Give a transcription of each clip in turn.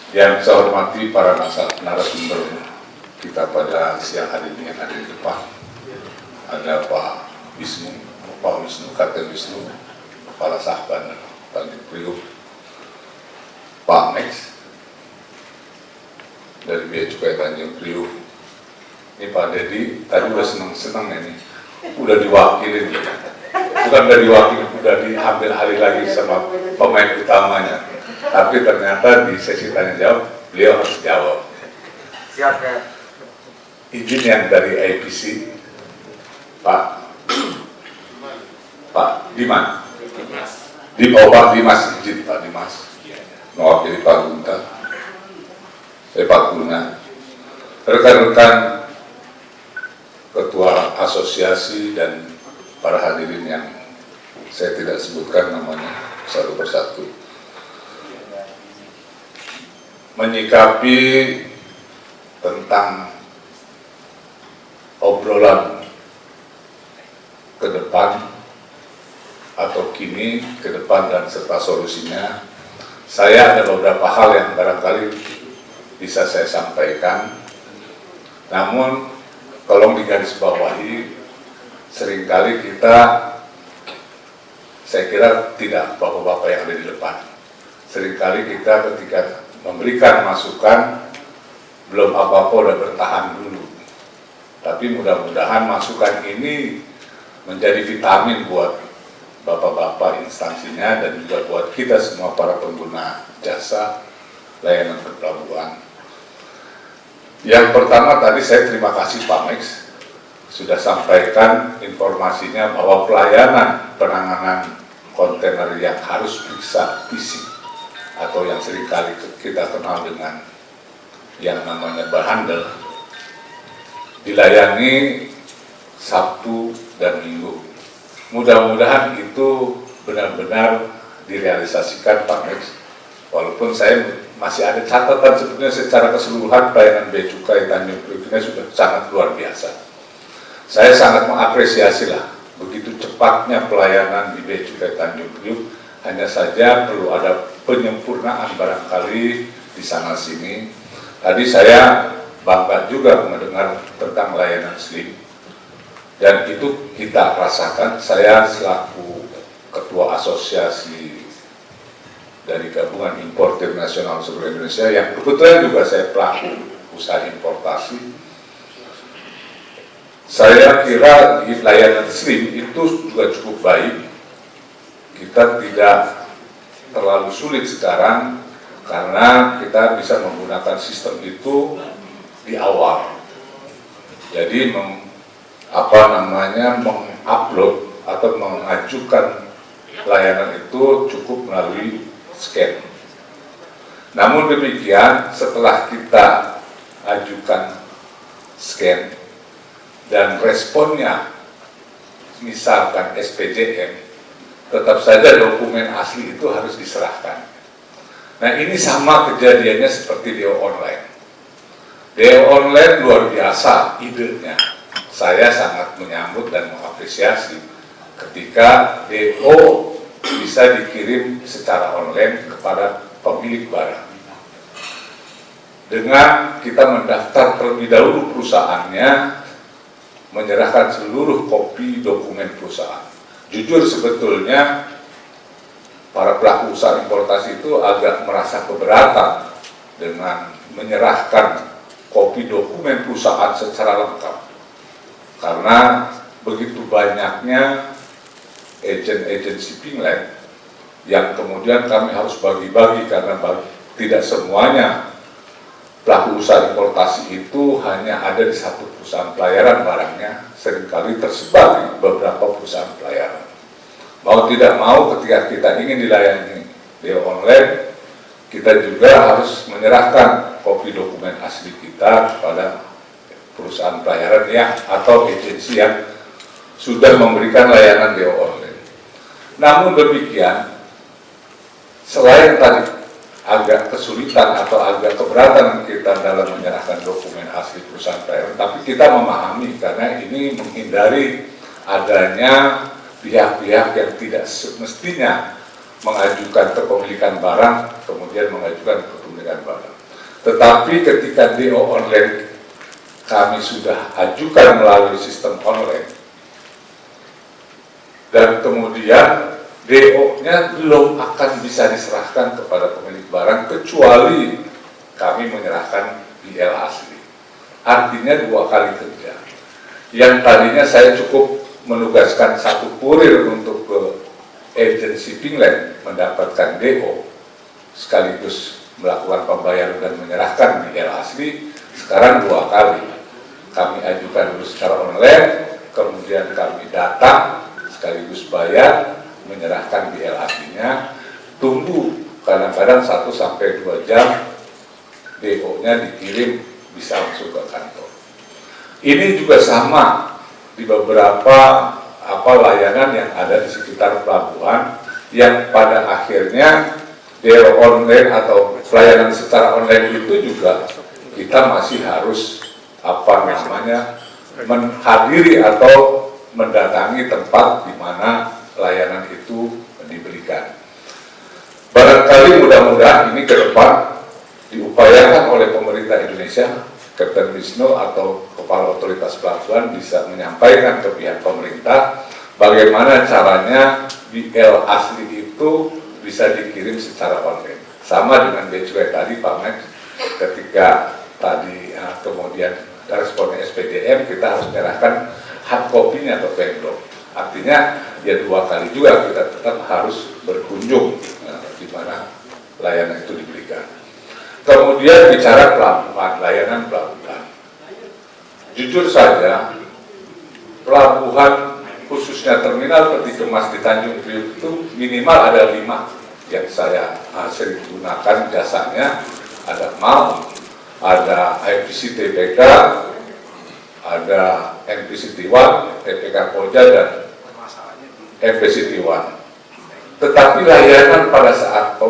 Yang saya hormati para narasumber kita pada siang hari ini yang ada di depan. Ada Pak Wisnu, Kapten Wisnu, Kepala Sahban Tanjung Priok, Pak Max dari Bea Cukai Tanjung Priok. Ini Pak Dedi, tadi udah seneng-seneng ini, udah diwakilin, bukan udah diwakilin, udah diambil alih lagi sama pemain utamanya. Tapi ternyata di sesi tanya jawab, beliau harus jawab. Siap ya. Izin yang dari IPC, Pak Dimas. Pak Dimas, izin Pak Dimas. Mewakili Pak Gunta. Pak Guna. Rekan-rekan Ketua Asosiasi dan para hadirin yang saya tidak sebutkan namanya satu persatu. Menyikapi tentang obrolan ke depan atau kini, ke depan dan serta solusinya, saya ada beberapa hal yang barangkali bisa saya sampaikan. Namun tolong digarisbawahi, seringkali kita, saya kira tidak bapak-bapak yang ada di depan. Seringkali kita ketika memberikan masukan, belum apa-apa udah bertahan dulu. Tapi mudah-mudahan masukan ini menjadi vitamin buat bapak-bapak instansinya dan juga buat kita semua para pengguna jasa layanan perpelabuhan. Yang pertama tadi saya terima kasih Pak Max sudah sampaikan informasinya bahwa pelayanan penanganan kontainer yang harus periksa fisik atau yang seringkali kita kenal dengan yang namanya berhandel dilayani Sabtu dan Minggu. Mudah-mudahan itu benar-benar direalisasikan Pak Max. Walaupun saya masih ada catatan sebetulnya secara keseluruhan pelayanan Bea Cukai Tanjung Priok ini sudah sangat luar biasa. Saya sangat mengapresiasi lah begitu cepatnya pelayanan di Bea Cukai Tanjung Priok. Hanya saja perlu ada penyempurnaan barangkali di sana sini. Tadi saya bangga juga mendengar tentang layanan SLIM dan itu kita rasakan. Saya selaku ketua asosiasi dari gabungan importer nasional seluruh Indonesia yang kebetulan juga saya pelaku usaha importasi. Saya kira di layanan SLIM itu juga cukup baik. Kita tidak terlalu sulit sekarang karena kita bisa menggunakan sistem itu di awal. Jadi mengupload atau mengajukan layanan itu cukup melalui scan. Namun demikian setelah kita ajukan scan dan responnya misalkan SPJM, tetap saja dokumen asli itu harus diserahkan. Nah ini sama kejadiannya seperti DO online. DO online luar biasa idenya. Saya sangat menyambut dan mengapresiasi ketika DO bisa dikirim secara online kepada pemilik barang. Dengan kita mendaftar terlebih dahulu perusahaannya, menyerahkan seluruh kopi dokumen perusahaan. Jujur sebetulnya para pelaku usaha importasi itu agak merasa keberatan dengan menyerahkan kopi dokumen perusahaan secara lengkap. Karena begitu banyaknya agen-agen shipping line yang kemudian kami harus bagi-bagi karena tidak semuanya pelaku usaha importasi itu hanya ada di satu perusahaan pelayaran barangnya, seringkali tersebar di beberapa perusahaan pelayaran. Mau tidak mau ketika kita ingin dilayani di online, kita juga harus menyerahkan kopi dokumen asli kita kepada perusahaan pelayaran yang atau agensi yang sudah memberikan layanan DO online. Namun demikian, selain tadi agak kesulitan atau agak keberatan kita dalam menyerahkan dokumen asli perusahaan pelayaran, tapi kita memahami karena ini menghindari adanya pihak-pihak yang tidak semestinya mengajukan kepemilikan barang kemudian mengajukan kepemilikan barang. Tetapi ketika DO online kami sudah ajukan melalui sistem online, dan kemudian DO-nya belum akan bisa diserahkan kepada pemilik barang kecuali kami menyerahkan BL asli. Artinya 2 kali kerja. Yang tadinya saya cukup menugaskan 1 kurir untuk ke agensi Pingland mendapatkan DO sekaligus melakukan pembayaran dan menyerahkan BL asli, sekarang 2 kali. Kami ajukan dulu secara online, kemudian kami datang sekaligus bayar, menyerahkan BL aslinya, tunggu kadang-kadang 1 sampai 2 jam DO-nya dikirim bisa langsung ke kantor. Ini juga sama di beberapa layanan yang ada di sekitar pelabuhan yang pada akhirnya DO online atau pelayanan secara online itu juga kita masih harus menghadiri atau mendatangi tempat di mana layanan itu diberikan. Barangkali mudah-mudahan ini ke depan diupayakan oleh pemerintah Indonesia, Kapten Wisnu atau Kepala Otoritas Pelabuhan bisa menyampaikan ke pihak pemerintah bagaimana caranya BL asli itu bisa dikirim secara online. Sama dengan becukai tadi Pak Max, ketika tadi kemudian responnya SPDM, kita harus menyerahkan hard copy-nya atau backdrop. Artinya ya 2 kali juga kita tetap harus berkunjung di mana layanan itu diberikan. Kemudian bicara pelabuhan, layanan pelabuhan. Jujur saja, pelabuhan khususnya terminal peti kemas di Tanjung Priuk itu minimal ada 5 yang saya sering gunakan jasanya. Ada MAL, ada IPC TPK, ada NPCT 1, TPK Koja, dan NPCT 1. Tetapi layanan pada saat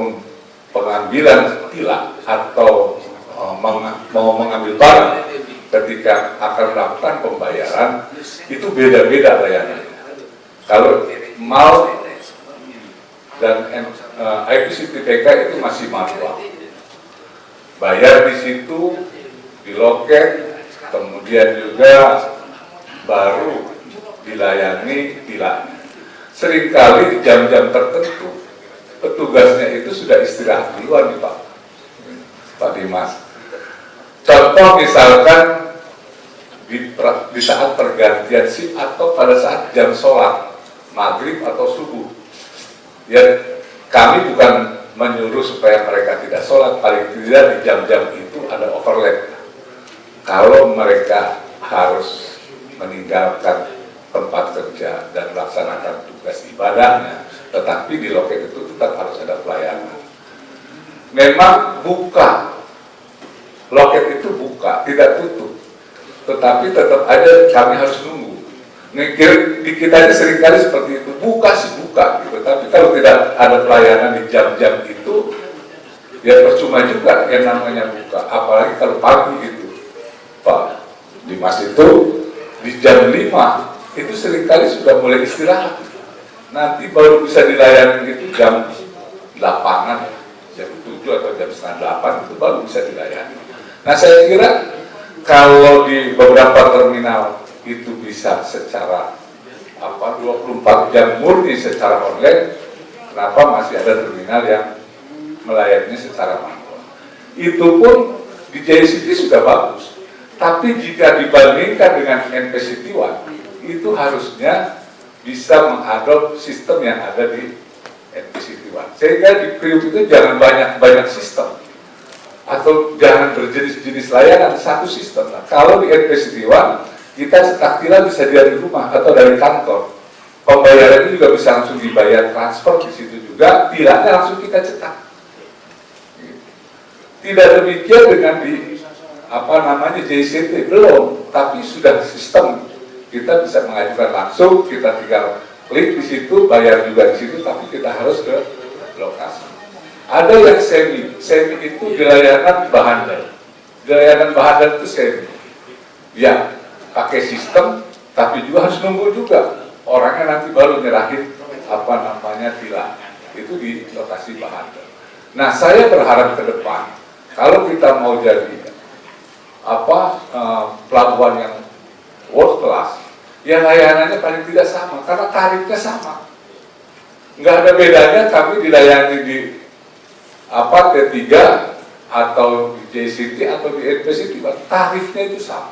pengambilan tilang atau mau mengambil barang ketika akan melakukan pembayaran itu beda-beda layanannya. Kalau MAL dan IPC TPK itu masih manual. Bayar di situ, di loket, kemudian juga baru dilayani tilangnya. Seringkali di jam-jam tertentu, petugasnya itu sudah istirahat duluan nih Pak Dimas. Contoh misalkan di saat pergantian shift atau pada saat jam sholat, maghrib atau subuh. Ya, kami bukan menyuruh supaya mereka tidak sholat, paling tidak di jam-jam itu ada overlap. Kalau mereka harus meninggalkan tempat kerja dan melaksanakan tugas ibadahnya, tetapi di loket itu tetap harus ada pelayanan. Memang buka, loket itu buka, tidak tutup, tetapi tetap ada kami harus nunggu. Di kita ini seringkali seperti itu, buka sih buka gitu, tapi kalau tidak ada pelayanan di jam-jam itu, ya percuma juga yang namanya buka, apalagi kalau pagi gitu. Pak Dimas itu di jam 5 itu seringkali sudah mulai istirahat, nanti baru bisa dilayani gitu jam 8-an, jam 7 atau jam setengah 8 itu baru bisa dilayani. Nah saya kira kalau di beberapa terminal itu bisa secara 24 jam murni secara online, kenapa masih ada terminal yang melayaninya secara manual? Itu pun di JCT sudah bagus, tapi jika dibandingkan dengan NPCT 1, itu harusnya bisa mengadop sistem yang ada di NPCT 1. Sehingga di Priuk itu jangan banyak sistem, atau jangan berjenis-jenis layanan, satu sistem. Nah, kalau di NPCT 1, kita cetak tilang bisa dari rumah atau dari kantor. Pembayarannya juga bisa langsung dibayar transfer di situ juga, tilangnya langsung kita cetak. Tidak demikian dengan di JCT, belum, tapi sudah sistem. Kita bisa mengajukan langsung, kita tinggal klik di situ, bayar juga di situ, tapi kita harus ke lokasi. Ada yang semi itu di layanan bahandal. Di layanan bahandal itu semi. Ya, pakai sistem, tapi juga harus nunggu juga. Orangnya nanti baru nyerahin tilang. Itu di lokasi bahandal. Nah, saya berharap ke depan Kalau kita mau jadi pelabuhan yang world class, ya layanannya paling tidak sama, karena tarifnya sama. Nggak ada bedanya kami dilayani di T3 atau di JCT atau di NPCT, tarifnya itu sama,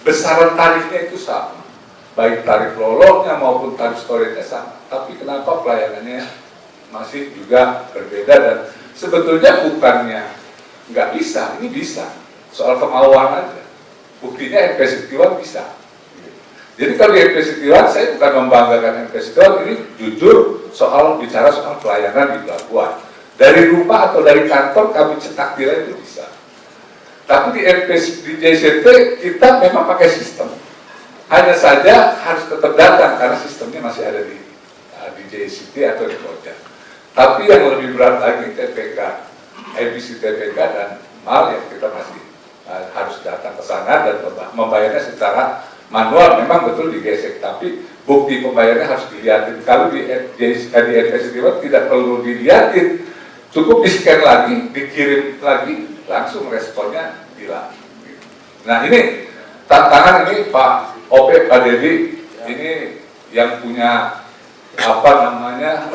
besaran tarifnya itu sama, baik tarif loloknya maupun tarif storage-nya sama. Tapi kenapa pelayanannya masih juga berbeda? Dan sebetulnya bukannya nggak bisa, ini bisa, soal kemauan aja. Buktinya NPCT 1 bisa. Jadi kalau di NPCT 1 saya bukan membanggakan NPCT 1, ini jujur bicara soal pelayanan di pelabuhan. Dari rumah atau dari kantor kami cetak tirai itu bisa. Tapi di JCT kita memang pakai sistem. Hanya saja harus tetap datang karena sistemnya masih ada di JCT atau di Koja. Tapi yang lebih berat lagi TPK, IBC TPK dan MAL yang kita masih harus datang ke sana dan membayarnya secara manual, memang betul digesek, tapi bukti pembayarannya harus dilihatin. Kalau di NPCT tidak perlu dilihatin, cukup di-scan lagi, dikirim lagi, langsung responnya hilang. Nah ini tantangan ini Pak Ope, Pak Dedi, ini yang punya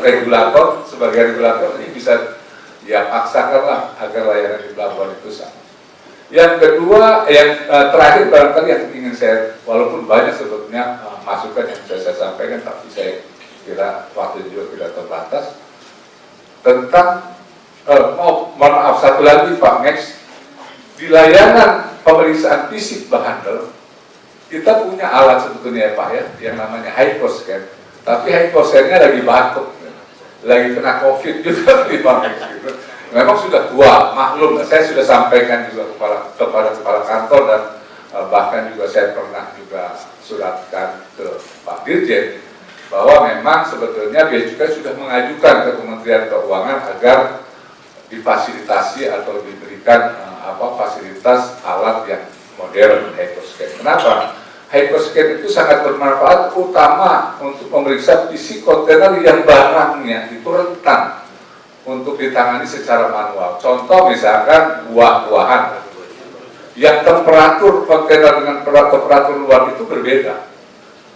regulator, sebagai regulator ini bisa ya paksakanlah agar layanan di pelabuhan itu sama. Yang kedua, yang terakhir barangkali yang ingin saya, walaupun banyak sebetulnya masukan yang saya sampaikan, tapi saya kira waktu juga tidak terbatas, tentang mohon maaf satu lagi Pak Max, di layanan pemeriksaan fisik bahandel kita punya alat sebetulnya ya Pak ya, yang namanya hyposcan, tapi hyposcannya lagi batuk, lagi kena COVID juga di Pak Max gitu. Memang sudah tua, maklum, saya sudah sampaikan juga kepada kepala kantor dan bahkan juga saya pernah juga suratkan ke Pak Dirjen bahwa memang sebetulnya Bea Cukai sudah mengajukan ke Kementerian Keuangan agar difasilitasi atau diberikan fasilitas alat yang modern hyposcan. Kenapa? Hyposcan itu sangat bermanfaat, utama untuk memeriksa isi kontainer yang barangnya itu rentan untuk ditangani secara manual. Contoh misalkan buah-buahan yang temperatur kontainer dengan temperatur luar itu berbeda.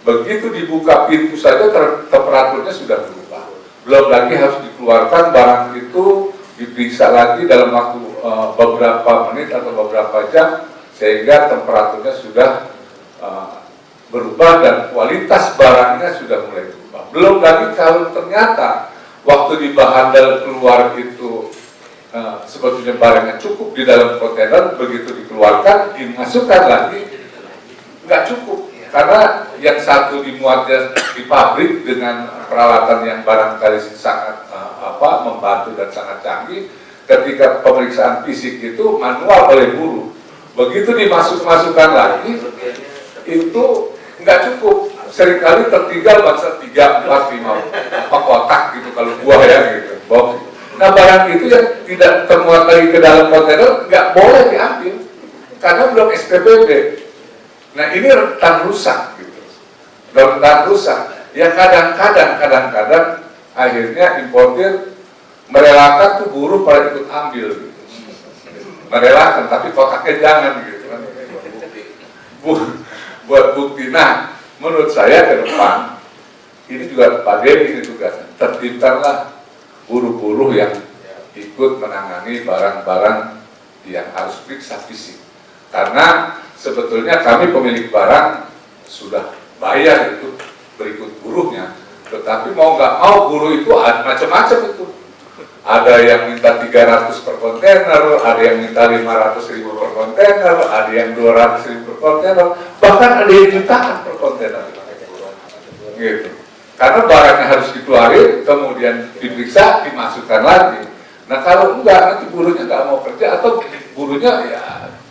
Begitu dibuka pintu saja temperaturnya sudah berubah. Belum lagi harus dikeluarkan barang itu, diperiksa lagi dalam waktu beberapa menit atau beberapa jam sehingga temperaturnya sudah berubah dan kualitas barangnya sudah mulai berubah. Belum lagi kalau ternyata waktu di bahandel keluar itu sebetulnya barangnya cukup di dalam kontainer, begitu dikeluarkan dimasukkan lagi nggak cukup karena yang satu dimuatnya di pabrik dengan peralatan yang barangkali sangat membantu dan sangat canggih. Ketika pemeriksaan fisik itu manual oleh buruh, begitu dimasukkan lagi itu nggak cukup, seringkali tertinggal bangsa 3, 4, 5 kotak gitu kalau buah ya gitu. Nah barang itu yang tidak termuat lagi ke dalam kontainer nggak boleh diambil karena belum SPPB. Nah ini rentan rusak gitu, rentan rusak. Ya kadang-kadang akhirnya importir merelakan tuh buruh pada ikut ambil gitu. Merelakan tapi kotaknya jangan gitu kan. Buat bukti. Nah menurut saya ke depan ini juga Pak Dedi ini tugasnya, tertibkanlah buruh-buruh yang ikut menangani barang-barang yang harus periksa fisik. Karena sebetulnya kami pemilik barang sudah bayar itu berikut buruhnya, tetapi mau nggak mau buruh itu ada macam-macam itu. Ada yang minta 300 per kontainer, ada yang minta 500.000 per kontainer, ada yang 200.000 per kontainer, bahkan ada yang jutaan per kontainer. Gitu. Karena barangnya harus dikeluarin, kemudian diperiksa, dimasukkan lagi. Nah kalau enggak, nanti buruhnya nggak mau kerja atau buruhnya ya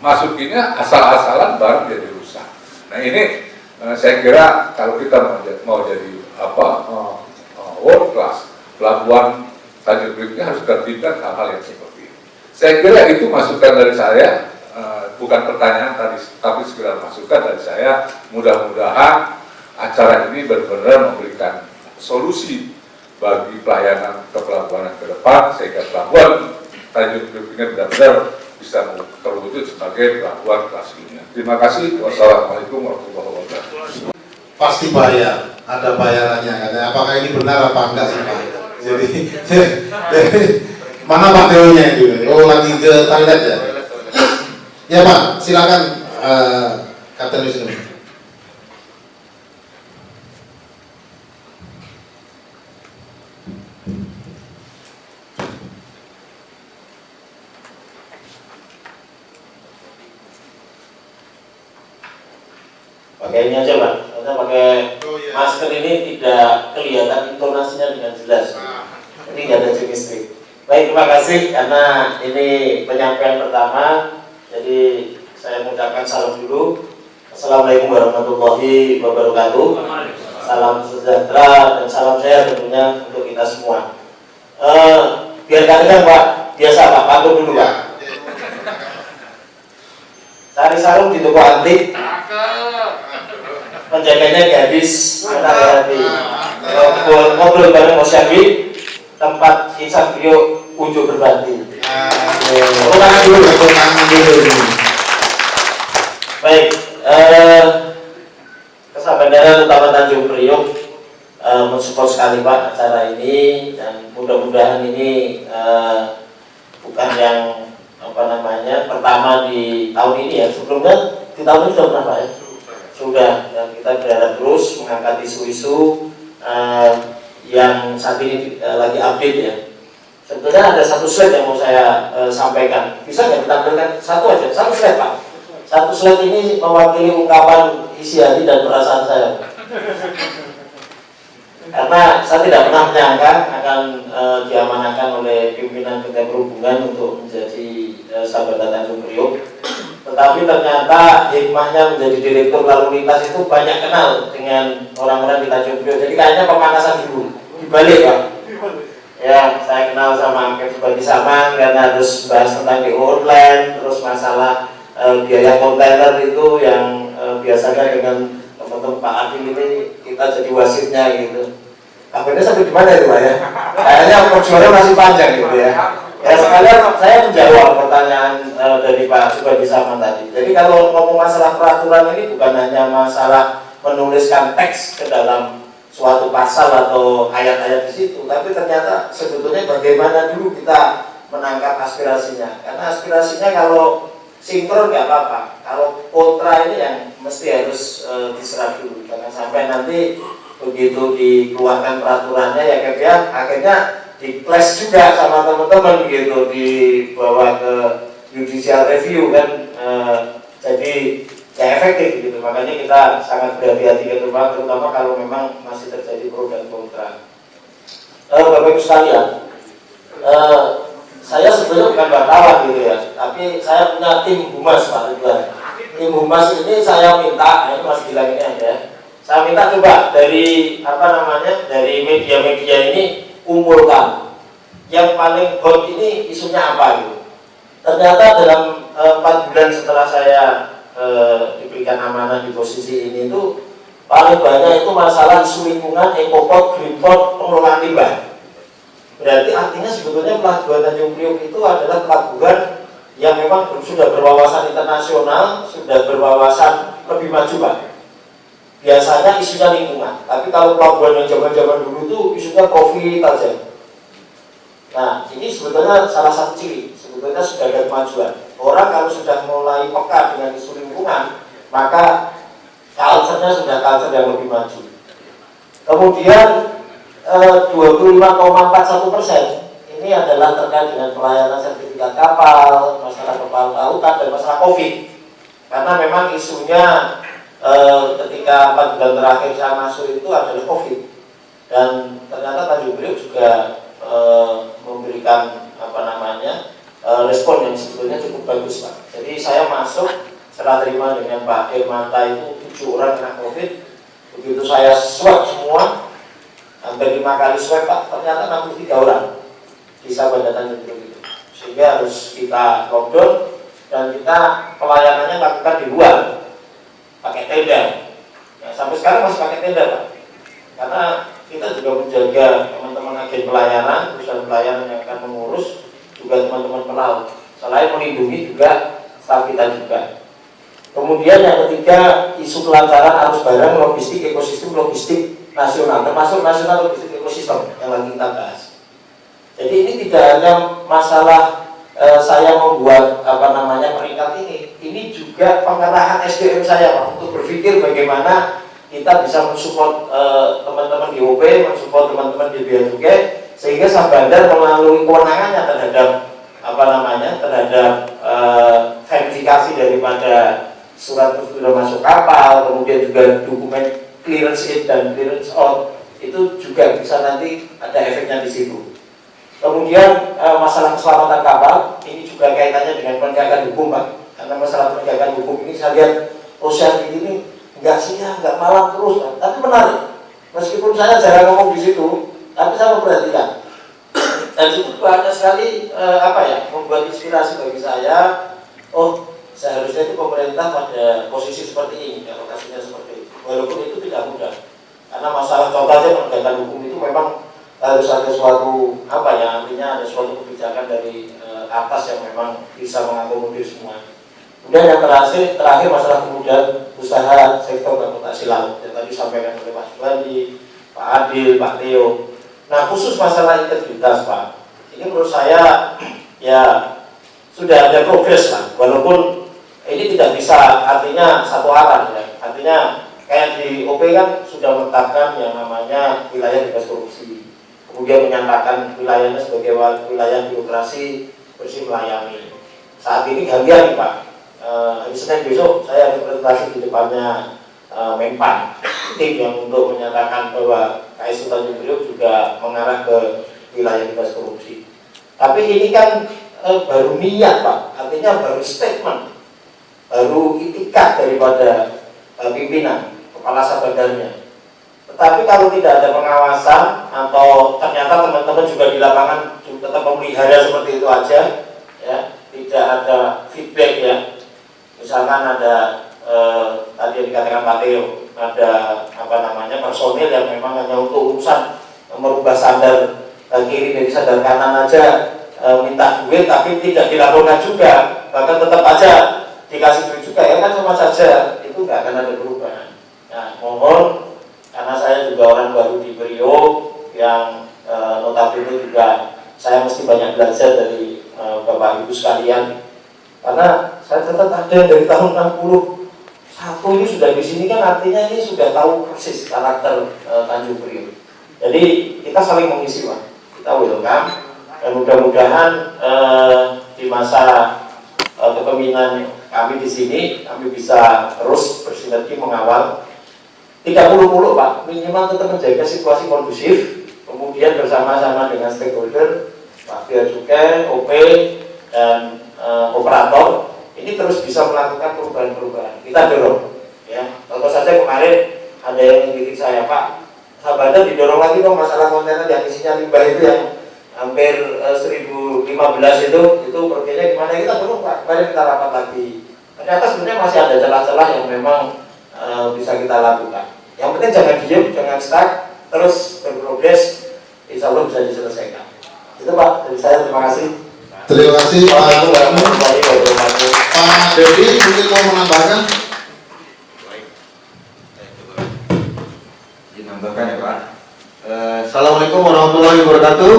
masukinnya asal-asalan, barang jadi rusak. Nah ini saya kira kalau kita mau jadi world class pelabuhan Tanjung Priok ini harus tertibkan hal-hal yang seperti ini. Saya kira itu masukan dari saya, bukan pertanyaan tadi, tapi sekedar masukan dari saya. Mudah-mudahan acara ini benar-benar memberikan solusi bagi pelayanan kepelabuhanan ke depan, sehingga pelabuhan Tanjung Priok ini benar-benar bisa terwujud sebagai pelabuhan kelas dunia. Terima kasih. Wassalamualaikum warahmatullahi wabarakatuh. Pasti bayar, ada bayarannya katanya. Apakah ini benar apa enggak sih Pak? Jadi mana Pak Deonya itu? Oh lagi ke toilet ya? Ya Pak, silakan Kapten Wisnu. Pakai ini aja Pak, karena pakai masker ini tidak kelihatan intonasinya dengan jelas. Ini nggak ada chemistry. Baik, terima kasih karena ini penyampaian pertama. Jadi saya mengucapkan salam dulu. Assalamualaikum warahmatullahi wabarakatuh. Salam sejahtera dan salam sehat tentunya untuk kita semua. Biar kalian Pak, biasa Pak, pantun dulu Pak. Cari sarung di toko antik. Penjaganya gadis, hati-hati. Ngobrol bareng Mas Syafi, tempat insan beliau unjuk berbakti. Tepuk tangan dulu. Baik, Kesah Bandara Utama Tanjung Priok mensupport sekali Pak acara ini, dan mudah-mudahan ini bukan yang pertama di tahun ini ya. Sebelumnya di tahun ini sudah pernah Pak ya? Sudah, dan kita berharap terus mengangkat isu-isu yang saat ini lagi update ya. Sebetulnya ada satu slide yang mau saya sampaikan. Bisa nggak ditampilkan satu aja, satu slide Pak. Satu slide ini mewakili ungkapan isi hati dan perasaan saya. Karena saya tidak pernah menyangka akan diamanahkan oleh pimpinan Kementerian Perhubungan untuk menjadi sahabat Tanjung Priok. Tetapi ternyata hikmahnya menjadi direktur lalu lintas itu banyak kenal dengan orang-orang di Tanjung Priok. Jadi kayaknya pemanasan dulu, dibalik Pak. Ya, saya kenal sama Kep Subadi Saman karena harus bahas tentang DO online, terus masalah biaya kontainer itu yang biasanya dengan teman-teman Pak Adil ini kita jadi wasitnya gitu. Akhirnya sampai di mana itu Pak ya? Kayaknya perjuangan masih panjang gitu ya. Ya sekalian saya menjawab pertanyaan dari Pak Subadi Saman tadi. Jadi kalau ngomong masalah peraturan ini bukan hanya masalah menuliskan teks ke dalam suatu pasal atau ayat-ayat di situ, tapi ternyata sebetulnya bagaimana dulu kita menangkap aspirasinya. Karena aspirasinya kalau sinkron nggak apa-apa, kalau kontra ini yang mesti harus diserap dulu. Jangan sampai nanti begitu dikeluarkan peraturannya ya akhirnya di clash juga sama teman-teman gitu, dibawa ke judicial review kan, jadi ya efektif gitu. Makanya kita sangat berhati-hati ke depan, terutama kalau memang masih terjadi pro dan kontra. Bapak Ibu sekalian, saya sebenarnya bukan wartawan gitu ya, tapi saya punya tim humas Pak Ridwan. Tim humas ini saya minta, ini Mas Gilang ini ada, saya minta coba dari dari media-media ini kumpulkan yang paling hot ini isunya apa gitu. Ternyata dalam 4 bulan setelah saya diberikan amanah di posisi ini itu paling banyak itu masalah isu lingkungan, ekoport, greenport, pengelolaan limbah. Berarti artinya sebetulnya pelabuhan Tanjung Priok itu adalah pelabuhan yang memang sudah berwawasan internasional, sudah berwawasan lebih maju Pak. Biasanya isunya lingkungan, tapi kalau pelabuhan yang zaman-zaman dulu itu isunya profit aja. Nah, ini sebetulnya salah satu ciri, sebetulnya sudah ada kemajuan. Orang kalau sudah mulai peka dengan isu lingkungan, maka culture-nya sudah culture yang lebih maju. Kemudian 25,41% ini adalah terkait dengan pelayanan sertifikat kapal, masalah kapal lautan, dan masalah COVID. Karena memang isunya ketika 4 bulan terakhir saya masuk itu adalah COVID, dan ternyata Tanjung Priok juga memberikan respon yang sebetulnya cukup bagus Pak. Jadi saya masuk setelah terima dengan Pak Irmanta itu 7 orang kena COVID. Begitu saya swab semua, hampir 5 kali swab Pak, ternyata 63 orang di Sabanda Tanjung Priok itu. Sehingga harus kita lockdown dan kita pelayanannya lakukan di luar, pakai tenda. Nah, sampai sekarang masih pakai tenda Pak, karena kita juga menjaga teman-teman agen pelayanan, perusahaan pelayanan yang akan mengurus, juga teman-teman pelaut. Selain melindungi juga staf kita juga. Kemudian yang ketiga, isu kelancaran arus barang, logistik, ekosistem logistik nasional, termasuk nasional logistik ekosistem yang lagi kita bahas. Jadi ini tidak hanya masalah saya membuat peringkat ini juga pengarahan SDM saya Pak, untuk berpikir bagaimana kita bisa mensupport teman-teman di OP, mensupport teman-teman di Bea Cukai, sehingga Syahbandar melalui kewenangannya terhadap verifikasi daripada surat sudah masuk kapal, kemudian juga dokumen clearance in dan clearance out, itu juga bisa nanti ada efeknya di situ. Kemudian masalah keselamatan kapal ini juga kaitannya dengan penegakan hukum Pak, karena masalah penegakan hukum ini saya lihat Ocean ini nggak siang, nggak malam terus Pak. Tapi menarik, meskipun saya jarang ngomong di situ, tapi saya memperhatikan. Dan itu banyak sekali membuat inspirasi bagi saya. Oh, seharusnya itu pemerintah pada posisi seperti ini, lokasinya seperti itu. Walaupun itu tidak mudah, karena masalah contohnya penegakan hukum itu memang harus ada suatu artinya ada suatu kebijakan dari atas yang memang bisa mengakomodir semua. Kemudian yang terakhir masalah kemudahan usaha sektor transportasi laut yang tadi disampaikan oleh Pak Subandi, Pak Adil, Pak Theo. Nah, khusus masalah integritas Pak, ini menurut saya ya sudah ada progres lah, walaupun ini tidak bisa artinya satu arah ya. Artinya kayak di OP kan sudah menetapkan yang namanya wilayah bebas korupsi, kemudian menyatakan wilayahnya sebagai wilayah birokrasi bersih melayani. Saat ini gantian nih Pak, hari Senin besok saya ada presentasi di depannya Menpan, tim yang untuk menyatakan bahwa KSU Tanjung Priok juga mengarah ke wilayah bebas korupsi. Tapi ini kan baru niat Pak, artinya baru statement, baru itikat daripada pimpinan, kepala Syahbandarnya. Tetapi kalau tidak ada pengawasan atau ternyata teman-teman juga di lapangan juga tetap memelihara seperti itu aja, ya, tidak ada feedback ya. Misalkan ada tadi yang dikatakan Pak Theo, ada personil yang memang hanya untuk urusan merubah sandar kiri dari sandar kanan aja minta duit, tapi tidak dilaporkan juga, bahkan tetap aja dikasih duit juga, ya kan sama saja, itu nggak akan ada perubahan. Nah, mohon, karena saya juga orang baru di Priok yang notabene juga saya mesti banyak belajar dari Bapak Ibu sekalian, karena saya tetap ada dari tahun 61 ini sudah di sini kan, artinya ini sudah tahu persis karakter Tanjung Priok. Jadi kita saling mengisi Pak, kita welcome, dan mudah-mudahan di masa kepemimpinan kami di sini kami bisa terus bersinergi mengawal, tidak muluk-muluk Pak, minimal tetap menjaga situasi kondusif, kemudian bersama-sama dengan stakeholder, Pak Bea Cukai, OP, dan operator, ini terus bisa melakukan perubahan-perubahan. Kita dorong, ya. Contoh saja kemarin ada yang kritik saya, Pak, Syahbandar didorong lagi dong masalah kontainer yang isinya limbah itu yang hampir 1015 itu perginya gimana, kita dorong Pak. Kemarin kita rapat lagi. Ternyata sebenarnya masih ada celah-celah yang memang bisa kita lakukan. Yang penting jangan diem, jangan stuck, terus berprogres, insya Allah bisa diselesaikan. Itu Pak, dari saya terima kasih. Terima kasih Pak Dedi, mungkin mau menambahkan? Menambahkan ya Pak. Assalamualaikum warahmatullahi wabarakatuh.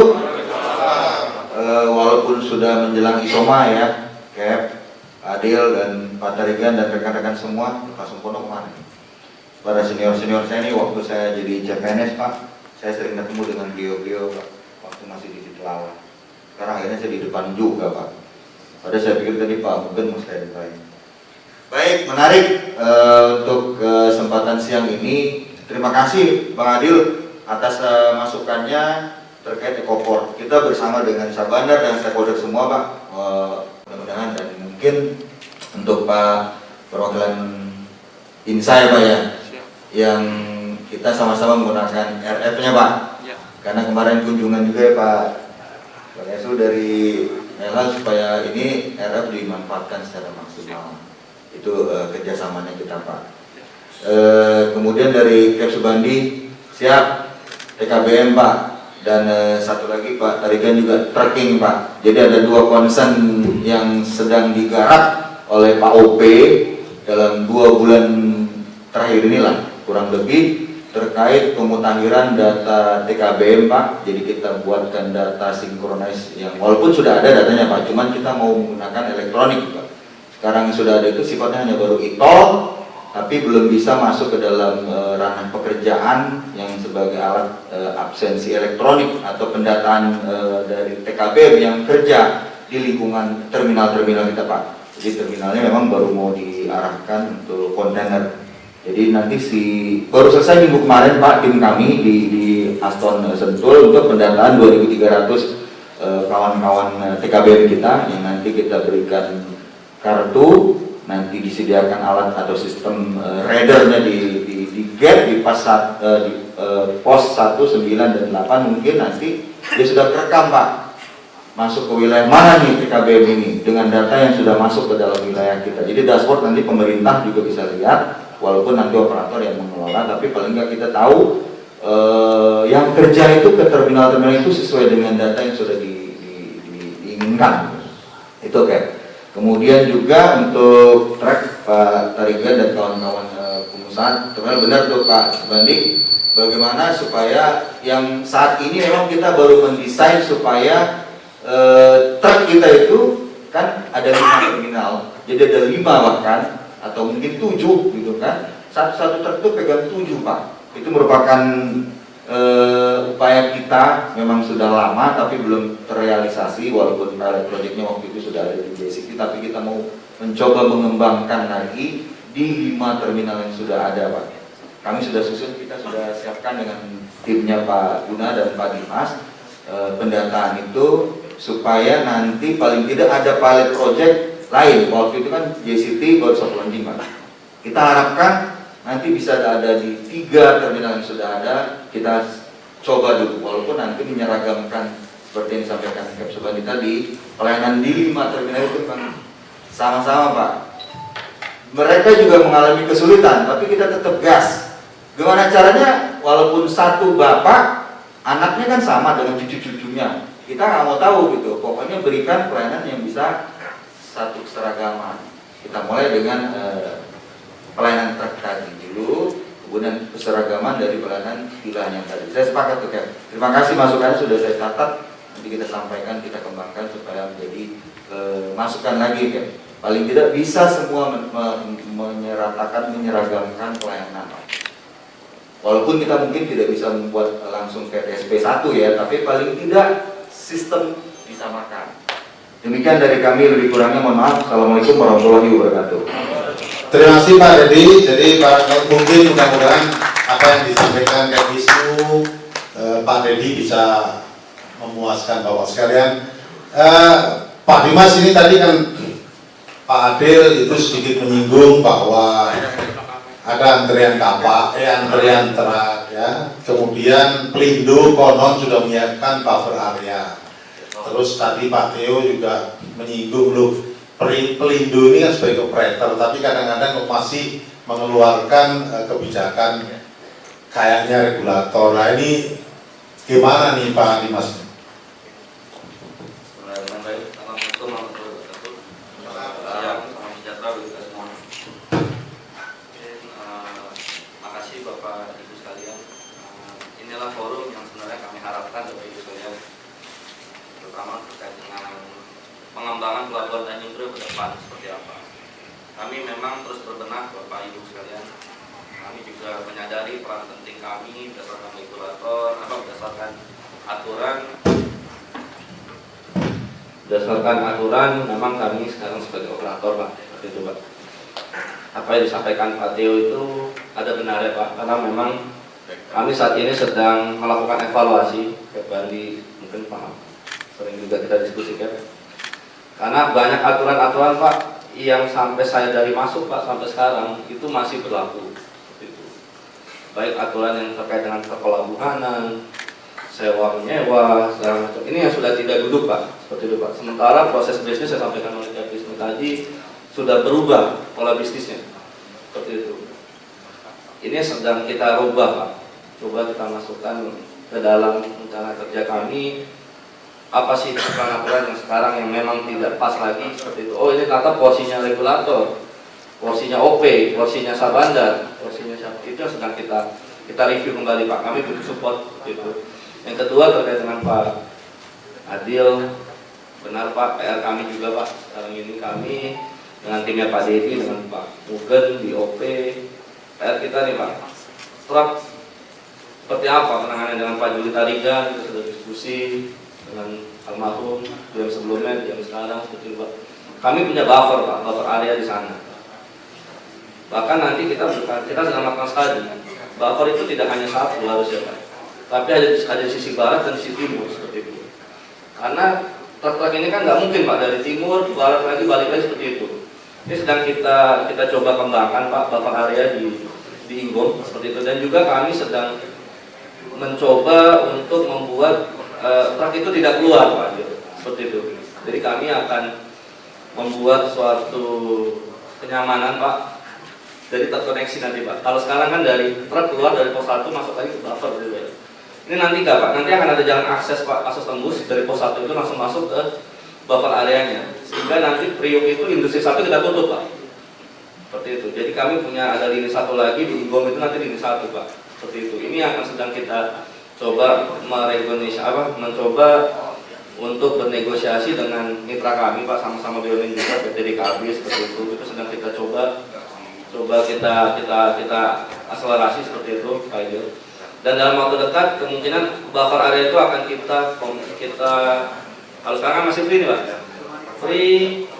Walaupun sudah menjelang isoma ya, Kep, Adil dan Pak Tarigan dan rekan-rekan semua, Pak Sumpono kemana? Para senior-senior saya ini waktu saya jadi CPNS Pak, saya sering ketemu dengan beliau-beliau Pak, waktu masih di Telawan. Sekarang akhirnya saya di depan juga Pak. Padahal saya pikir tadi Pak mungkin mesti ada lain. Baik, menarik untuk kesempatan siang ini. Terima kasih Bang Adil atas masukannya terkait ekoport. Kita bersama dengan Syahbandar dan stakeholder semua Pak, mudah-mudahan, dan mungkin untuk Pak perwakilan INSA ya Pak ya, yang kita sama-sama menggunakan RF-nya Pak. Karena kemarin kunjungan juga ya Pak Yesu dari Nela supaya ini RF dimanfaatkan secara maksimal. Itu kerjasamanya kita Pak. Kemudian dari Kep Subandi siap, TKBM Pak, Dan satu lagi Pak Tarigan juga tracking Pak. Jadi ada 2 concern yang sedang digarap oleh Pak OP dalam 2 bulan terakhir inilah kurang lebih, terkait pemutakhiran data TKBM Pak. Jadi kita buatkan data sinkronis yang walaupun sudah ada datanya Pak, cuman kita mau menggunakan elektronik Pak. Sekarang yang sudah ada itu sifatnya hanya baru e-toll, tapi belum bisa masuk ke dalam ranah pekerjaan yang sebagai alat absensi elektronik atau pendataan dari TKBM yang kerja di lingkungan terminal-terminal kita Pak. Jadi terminalnya memang baru mau diarahkan untuk kontainer. Jadi nanti baru selesai minggu kemarin Pak, tim kami di Aston Sentul untuk pendataan 2.300 kawan-kawan TKBM kita yang nanti kita berikan kartu, nanti disediakan alat atau sistem readernya di gate di pos 1, 9, dan 8 mungkin nanti dia sudah terekam Pak, masuk ke wilayah mana nih TKBM ini dengan data yang sudah masuk ke dalam wilayah kita. Jadi dashboard nanti pemerintah juga bisa lihat, walaupun nanti operator yang mengelola, tapi paling nggak kita tahu yang kerja itu ke terminal-terminal itu sesuai dengan data yang sudah diinginkan. Itu kayak. Kemudian juga untuk track Pak Tarigan dan kawan-kawan pengusaha, ternyata benar tuh Pak Bandi, bagaimana supaya yang saat ini memang kita baru mendesain supaya truk kita itu kan ada 5 terminal, jadi ada 5 bahkan atau mungkin 7 gitu kan, satu truk itu pegang 7 Pak. Itu merupakan upaya kita, memang sudah lama tapi belum terrealisasi, walaupun pilot projectnya waktu itu sudah ada di JCT, tapi kita mau mencoba mengembangkan lagi di 5 terminal yang sudah ada Pak. Kami sudah susun, kita sudah siapkan dengan timnya Pak Guna dan Pak Dimas pendataan itu, supaya nanti paling tidak ada pilot project lain. Waktu itu kan JCT baru soft launching Pak. Kita harapkan nanti bisa ada di 3 terminal yang sudah ada, kita coba dulu, walaupun nanti menyeragamkan seperti yang disampaikan Kep Subandi tadi, pelayanan di 5 terminal itu kan sama-sama Pak. Mereka juga mengalami kesulitan, tapi kita tetap gas. Gimana caranya? Walaupun satu bapak, anaknya kan sama dengan cucu-cucunya, kita nggak mau tahu gitu. Pokoknya berikan pelayanan yang bisa satu keseragaman. Kita mulai dengan pelayanan truk tadi dulu, kemudian keseragaman dari pelayanan pilihan yang tadi. Saya sepakat tuh Kep. Terima kasih masukannya sudah saya catat, nanti kita sampaikan, kita kembangkan supaya menjadi masukan lagi Kep. Paling tidak bisa semua menyeratakan, menyeragamkan pelayanan. Walaupun kita mungkin tidak bisa membuat langsung PTSP 1 ya, tapi paling tidak sistem disamakan. Demikian dari kami, lebih kurangnya mohon maaf. Assalamualaikum warahmatullahi wabarakatuh. Terima kasih Pak Dedi. Jadi mungkin mudah-mudahan apa yang disampaikan Kep Wisnu, Pak Dedi bisa memuaskan Bapak sekalian. Pak Dimas ini tadi kan Pak Adil itu sedikit menyinggung bahwa ada antrian kapal, antrian truk ya. Kemudian Pelindo konon sudah menyiapkan buffer area. Terus tadi Pak Theo juga menyinggung loh, Pelindo ini kan sebagai operator, tapi kadang-kadang masih mengeluarkan kebijakan kayaknya regulator. Nah ini gimana nih Pak Dimas? Makasih Bapak Ibu sekalian. Inilah forum yang sebenarnya kami harapkan Bapak Ibu sekalian, terutama terkait dengan pengembangan pelabuhan Tanjung Priok ke depan seperti apa. Kami memang terus berbenah Bapak Ibu sekalian. Kami juga menyadari peran penting kami berdasarkan regulator, berdasarkan aturan memang kami sekarang sebagai operator Pak, seperti itu Pak. Apa yang disampaikan Pak Theo itu ada benarnya Pak, karena memang kami saat ini sedang melakukan evaluasi. Kep Bandi mungkin paham, sering juga kita diskusikan. Karena banyak aturan-aturan Pak yang sampai saya dari masuk Pak sampai sekarang itu masih berlaku. Itu. Baik aturan yang terkait dengan perpelabuhanan, sewa menyewa, segala macam. Ini yang sudah tidak duduk Pak, seperti itu Pak. Sementara proses bisnis saya sampaikan oleh Kep Wisnu tadi sudah berubah pola bisnisnya, seperti itu. Ini sedang kita rubah Pak. Coba kita masukkan ke dalam rencana kerja kami, apa sih aturan-aturan yang sekarang yang memang tidak pas lagi seperti itu. Oh, ini ternyata porsinya regulator, porsinya OP, porsinya Sabandar, porsinya siapa, itu yang sedang kita review kembali Pak. Kami butuh support gitu. Yang kedua terkait dengan Pak Adil, benar Pak, PR kami juga Pak. Sekarang ini kami dengan timnya Pak Dedi, dengan Pak Mugen di OP, PR kita nih Pak, truk seperti apa penanganan dengan Pak Juli Tariga, kita sudah diskusi dengan almarhum yang sebelumnya, yang sekarang seperti itu Pak. Kami punya buffer Pak, buffer area di sana. Bahkan nanti kita sedang melakukan studi. Buffer itu tidak hanya satu harusnya Pak, tapi ada sisi barat dan sisi timur seperti itu. Karena truk-truk ini kan nggak mungkin Pak dari timur barat lagi balik lagi seperti itu. Ini sedang kita coba kembangkan Pak buffer area di Inggom seperti itu, dan juga kami sedang mencoba untuk membuat truk itu tidak keluar Pak, seperti itu. Jadi kami akan membuat suatu kenyamanan Pak, jadi terkoneksi nanti Pak. Kalau sekarang kan dari truk keluar dari pos 1 masuk lagi ke buffer gitu ya. Ini nanti enggak Pak, nanti akan ada jalan akses Pak, akses tembus dari pos 1 itu langsung masuk ke buffer areanya, sehingga nanti Priok itu industri 1 kita tutup Pak, seperti itu. Jadi kami punya ada lini 1 lagi di Inggom itu nanti lini 1 Pak, seperti itu. Ini akan sedang kita coba mencoba untuk bernegosiasi dengan mitra kami Pak, sama-sama BUMN juga, PT DKB seperti itu sedang kita coba kita akselerasi seperti itu Pak Idil. Dan dalam waktu dekat kemungkinan buffer area itu akan kita kalau sekarang masih free nih Pak, free.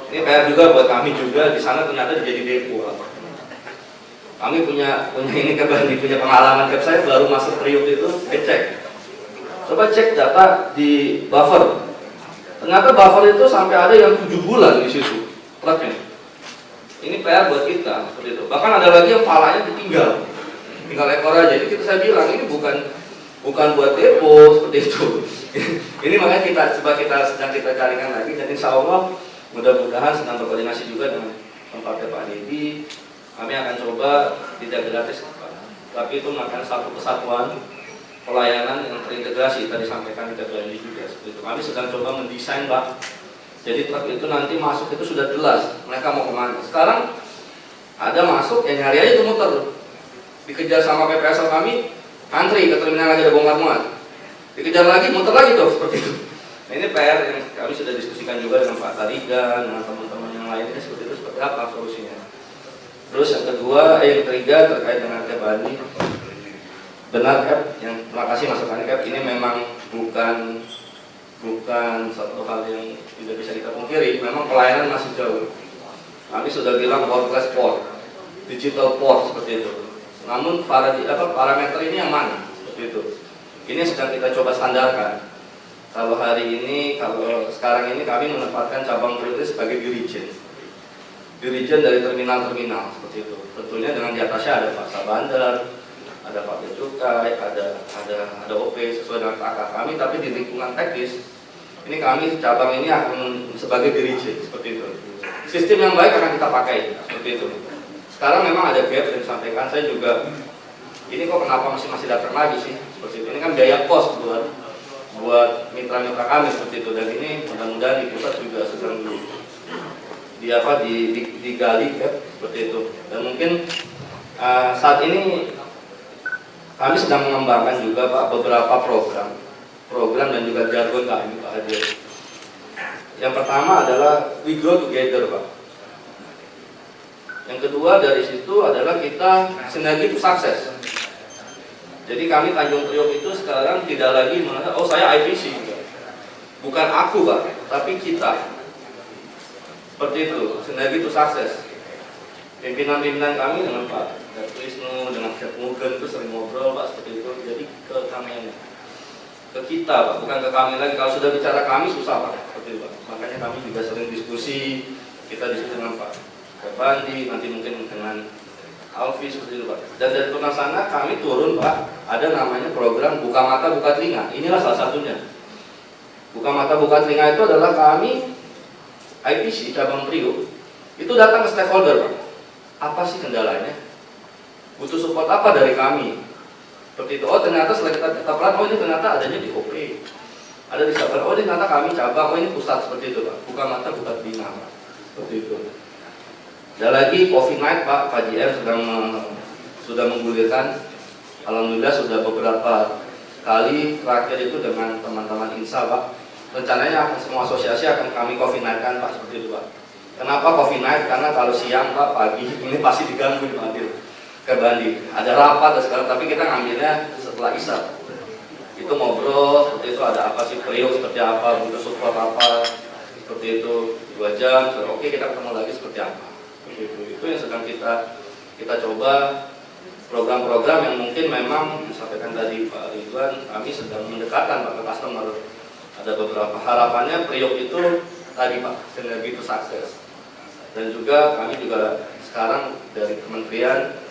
Ini PR juga buat kami juga, di sana ternyata jadi depo Pak. Kami punya ini punya pengalaman, saya baru masuk Priok itu cek. Coba cek data di buffer. Ternyata buffer itu sampai ada yang 7 bulan di situ truknya. Ini PR buat kita seperti itu. Bahkan ada lagi yang palanya tinggal ekor aja. Jadi saya bilang ini bukan buat depo seperti itu. Ini makanya sedang kita carikan lagi, dan insya Allah mudah-mudahan sedang berkoordinasi juga dengan tempatnya Pak Dedi. Kami akan coba tidak gratis, tapi itu makan satu kesatuan pelayanan yang terintegrasi. Tadi sampaikan kita belanja juga seperti itu. Kami sedang coba mendesain Pak. Jadi truk itu nanti masuk itu sudah jelas mereka mau kemana. Sekarang ada masuk ya nyari aja tuh muter. Dikejar sama PPSL kami, antri ke terminal lagi ada bongkar muat. Dikejar lagi, muter lagi tuh seperti itu. Nah, ini PR yang kami sudah diskusikan juga dengan Pak Tariga, dengan teman-teman yang lainnya seperti itu, seperti apa solusinya. Terus yang kedua, yang ketiga terkait dengan Cap Bandi. Benar Cap, yang terima kasih masukan Cap, ini memang bukan satu hal yang tidak bisa kita pungkiri. Memang pelayanan masih jauh. Kami sudah bilang world-class port, digital port seperti itu. Namun parameter ini yang mana? Seperti itu. Ini sedang kita coba standarkan. Kalau sekarang ini kami menempatkan cabang Priok sebagai dirijen dari terminal-terminal seperti itu. Tentunya dengan di atasnya ada Pak Sabandar, ada Pak Becukai, ada OP sesuai dengan kakak kami, tapi di lingkungan teknis ini kami cabang ini akan sebagai dirijen seperti itu. Sistem yang baik akan kita pakai seperti itu. Sekarang memang ada gap yang disampaikan, saya juga ini kok kenapa masih datang lagi sih seperti itu. Ini kan biaya kos buat mitra-mitra kami seperti itu, dan ini mudah-mudahan di pusat juga sedang digali ya seperti itu. Dan mungkin saat ini kami sedang mengembangkan juga Pak beberapa program dan juga jargon kami Pak Hadir. Yang pertama adalah we grow together Pak. Yang kedua dari situ adalah kita sinergi to sukses. Jadi kami Tanjung Priok itu sekarang tidak lagi merasa oh saya IPC, bukan aku Pak, tapi kita. Seperti itu, sinergi to sukses. Pimpinan-pimpinan kami dengan Pak Wisnu, dengan Chef Mugen itu sering ngobrol Pak seperti itu. Jadi ke kami, ke kita Pak, bukan ke kami lagi. Kalau sudah bicara kami susah Pak, seperti itu Pak. Makanya kami juga sering diskusi. Kita diskusi dengan Pak Bandi, nanti mungkin dengan Alfi seperti itu Pak. Dan dari turun sana kami turun Pak, ada namanya program Buka Mata Buka Telinga. Inilah salah satunya. Buka Mata Buka Telinga itu adalah kami IPC cabang Priok itu datang ke stakeholder Pak. Apa sih kendalanya? Butuh support apa dari kami? Seperti itu. Oh ternyata setelah kita pelan, oh ini ternyata adanya di OP, ada di Sabar. Oh ini ternyata kami cabang, oh ini pusat, seperti itu Pak. Buka mata, buka telinga Pak. Seperti itu. Ada lagi COVID night Pak, Pak JM sudah menggulirkan. Alhamdulillah sudah beberapa kali, terakhir itu dengan teman-teman INSA Pak. Rencananya akan semua asosiasi akan kami COVID night-kan Pak, seperti itu Pak. Kenapa COVID night? Karena kalau siang Pak, pagi ini pasti diganggu di Bandil ke Bandi. Ada rapat dan segala, tapi kita ngambilnya setelah Isya. Itu ngobrol seperti itu, ada apa sih Priok seperti apa, butuh support apa, seperti itu 2 jam. Oke kita ketemu lagi seperti apa. Itu yang sedang kita coba, program-program yang mungkin memang disampaikan tadi Pak Ridwan, kami sedang mendekatkan Pak ke customer. Ada beberapa harapannya Priok itu tadi Pak, sinergi itu sukses. Dan juga kami juga sekarang dari kementerian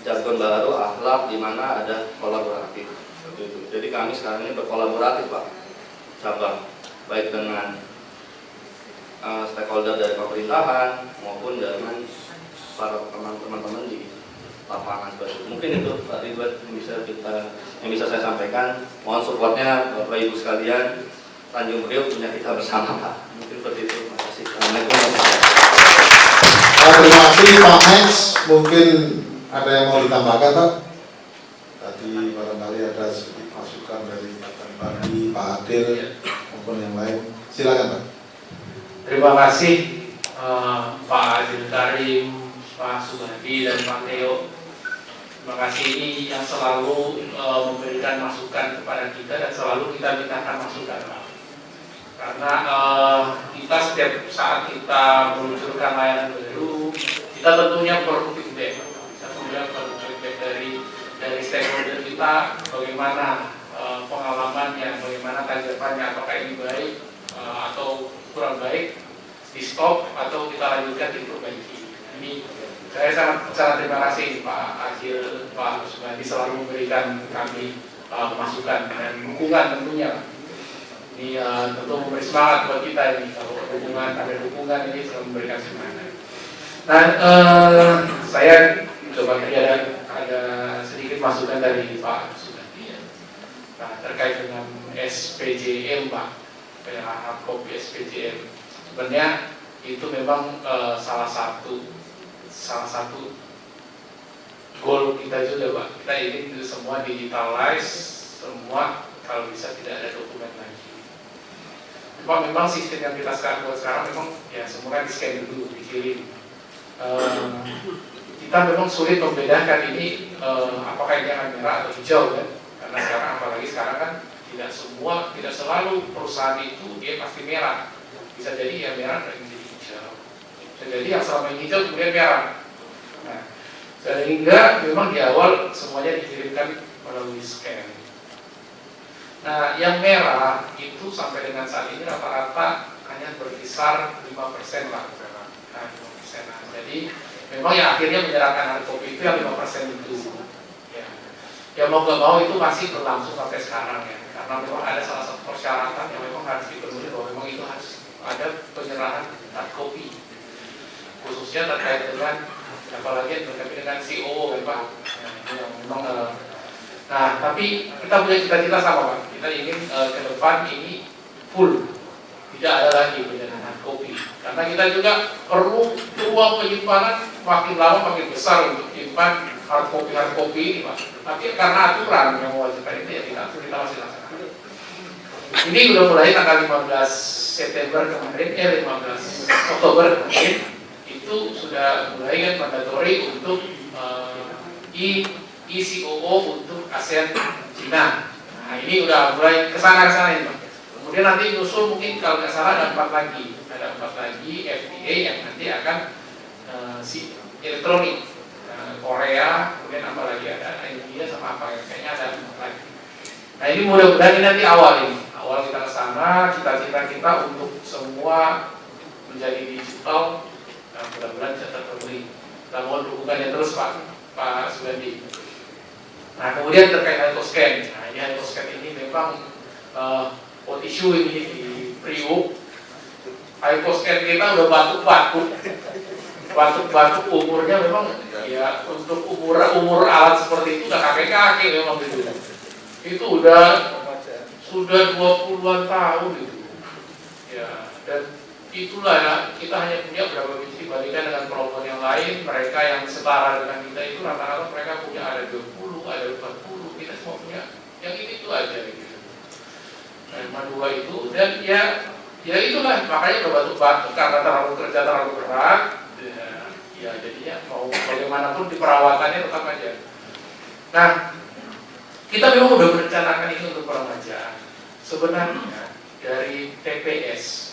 jargon baru akhlak di mana ada kolaboratif. Jadi kami sekarang ini berkolaboratif Pak, cabang baik dengan stakeholder dari pemerintahan maupun dengan para teman-teman di lapangan seperti itu. Mungkin itu Pak Ridwan yang bisa saya sampaikan. Mohon supportnya Bapak Ibu sekalian. Tanjung Priok punya kita bersama Pak. Mungkin seperti itu. Terima kasih. Assalamualaikum warahmatullahi wabarakatuh. Terima kasih Pak Max. Mungkin ada yang mau ditambahkan Pak? Tadi barangkali ada sedikit masukan dari Pak Bandi, Pak Adil maupun yang lain. Silakan Pak. Terima kasih Pak Adil Karim, Pak Subandi dan Pak Theo. Terima kasih ini yang selalu memberikan masukan kepada kita dan selalu kita mintakan masukan Pak. Karena kita setiap saat kita meluncurkan layanan baru, kita tentunya perlu feedback. Kita tentunya perlu feedback dari stakeholder kita, bagaimana pengalamannya, bagaimana tanggapannya, apakah ini baik atau kurang baik, di stop atau kita lanjutkan diperbaiki. Ini saya sangat terima kasih Pak Adil, Pak Subandi selalu memberikan kami masukan dan dukungan tentunya. Ini tentu memberi semangat buat kita ini, kalau ada dukungan ini selalu memberikan semangat. Nah, saya coba tadi ada sedikit masukan dari Pak Subandi. Nah, terkait dengan SPJM Pak, hard copy SPJM. Sebenarnya itu memang salah satu goal kita juga Pak. Kita ingin itu semua digitalize, semua kalau bisa tidak ada dokumen lagi. Pak, memang sistem yang kita sekarang memang ya semua di scan dulu, dikirim. Kita memang sulit membedakan ini apakah ini akan merah atau hijau kan? Karena apalagi sekarang kan tidak selalu perusahaan itu dia pasti merah. Bisa jadi yang merah dan menjadi hijau. Bisa jadi yang selama ini hijau kemudian merah. Nah, sehingga memang di awal semuanya dikirimkan melalui scan. Nah, yang merah itu sampai dengan saat ini rata-rata hanya berkisar 5% lah. Nah, 5%. Nah, jadi memang yang akhirnya menyerahkan hard copy itu yang 5% itu. Ya mau nggak mau itu masih berlangsung sampai sekarang ya. Karena memang ada salah satu persyaratan yang memang harus dipenuhi bahwa memang itu harus ada penyerahan hard copy. Khususnya terkait dengan apalagi terkait dengan COO ya Pak. Yang memang nah, tapi kita punya cita-cita sama Pak. Kita ingin ke depan ini full, tidak ada lagi penyerahan hard copy. Karena kita juga perlu ruang penyimpanan makin lama makin besar untuk menyimpan hard copy ini Pak. Tapi karena aturan yang mewajibkan itu ya kita masih laksanakan. Ini udah mulai tanggal 15 September kemarin, 15 Oktober kemarin itu sudah mulai kan mandatory untuk ECOO untuk ASEAN Cina. Nah ini udah mulai kesana ini Pak. Kemudian nanti nyusul mungkin kalau nggak salah ada 4 lagi FTA yang nanti akan si elektronik Korea, kemudian apa lagi ada India sama apa ya, kayaknya ada 4 lagi. Nah ini mudah-mudahan ini nanti awal kita kesana, cita-cita kita untuk semua menjadi digital, dan mudah-mudahan bisa terpenuhi. Kita mohon dukungannya terus Pak Subandi. Nah kemudian terkait HypoScan, nah ini HypoScan ini memang hot issue ini di Priok. HypoScan kita udah batuk-batuk. batuk-batuk umurnya memang ya untuk umur alat seperti itu udah kakek-kakek memang gitu. Itu sudah 20-an tahun itu. Ya, dan itulah ya, kita hanya punya berapa biji dibandingkan dengan kelompok yang lain. Mereka yang setara dengan kita itu rata-rata mereka punya ada 20, ada 40, kita semua punya yang itu aja gitu. Nah, 2 itu, dan ya itulah makanya batuk-batuk karena terlalu kerja terlalu berat. Ya jadinya mau bagaimanapun di perawatannya tetap aja. Nah, kita memang sudah merencanakan ini untuk peremajaan. Sebenarnya dari TPS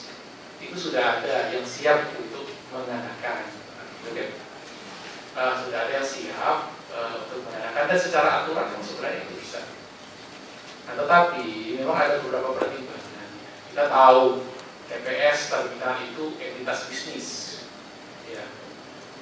itu sudah ada yang siap untuk mengadakan, sudah ada yang siap untuk mengadakan, dan secara aturan sebenarnya itu bisa. Nah, tetapi memang ada beberapa pertimbangan. Kita tahu TPS terminal itu entitas bisnis. Ya.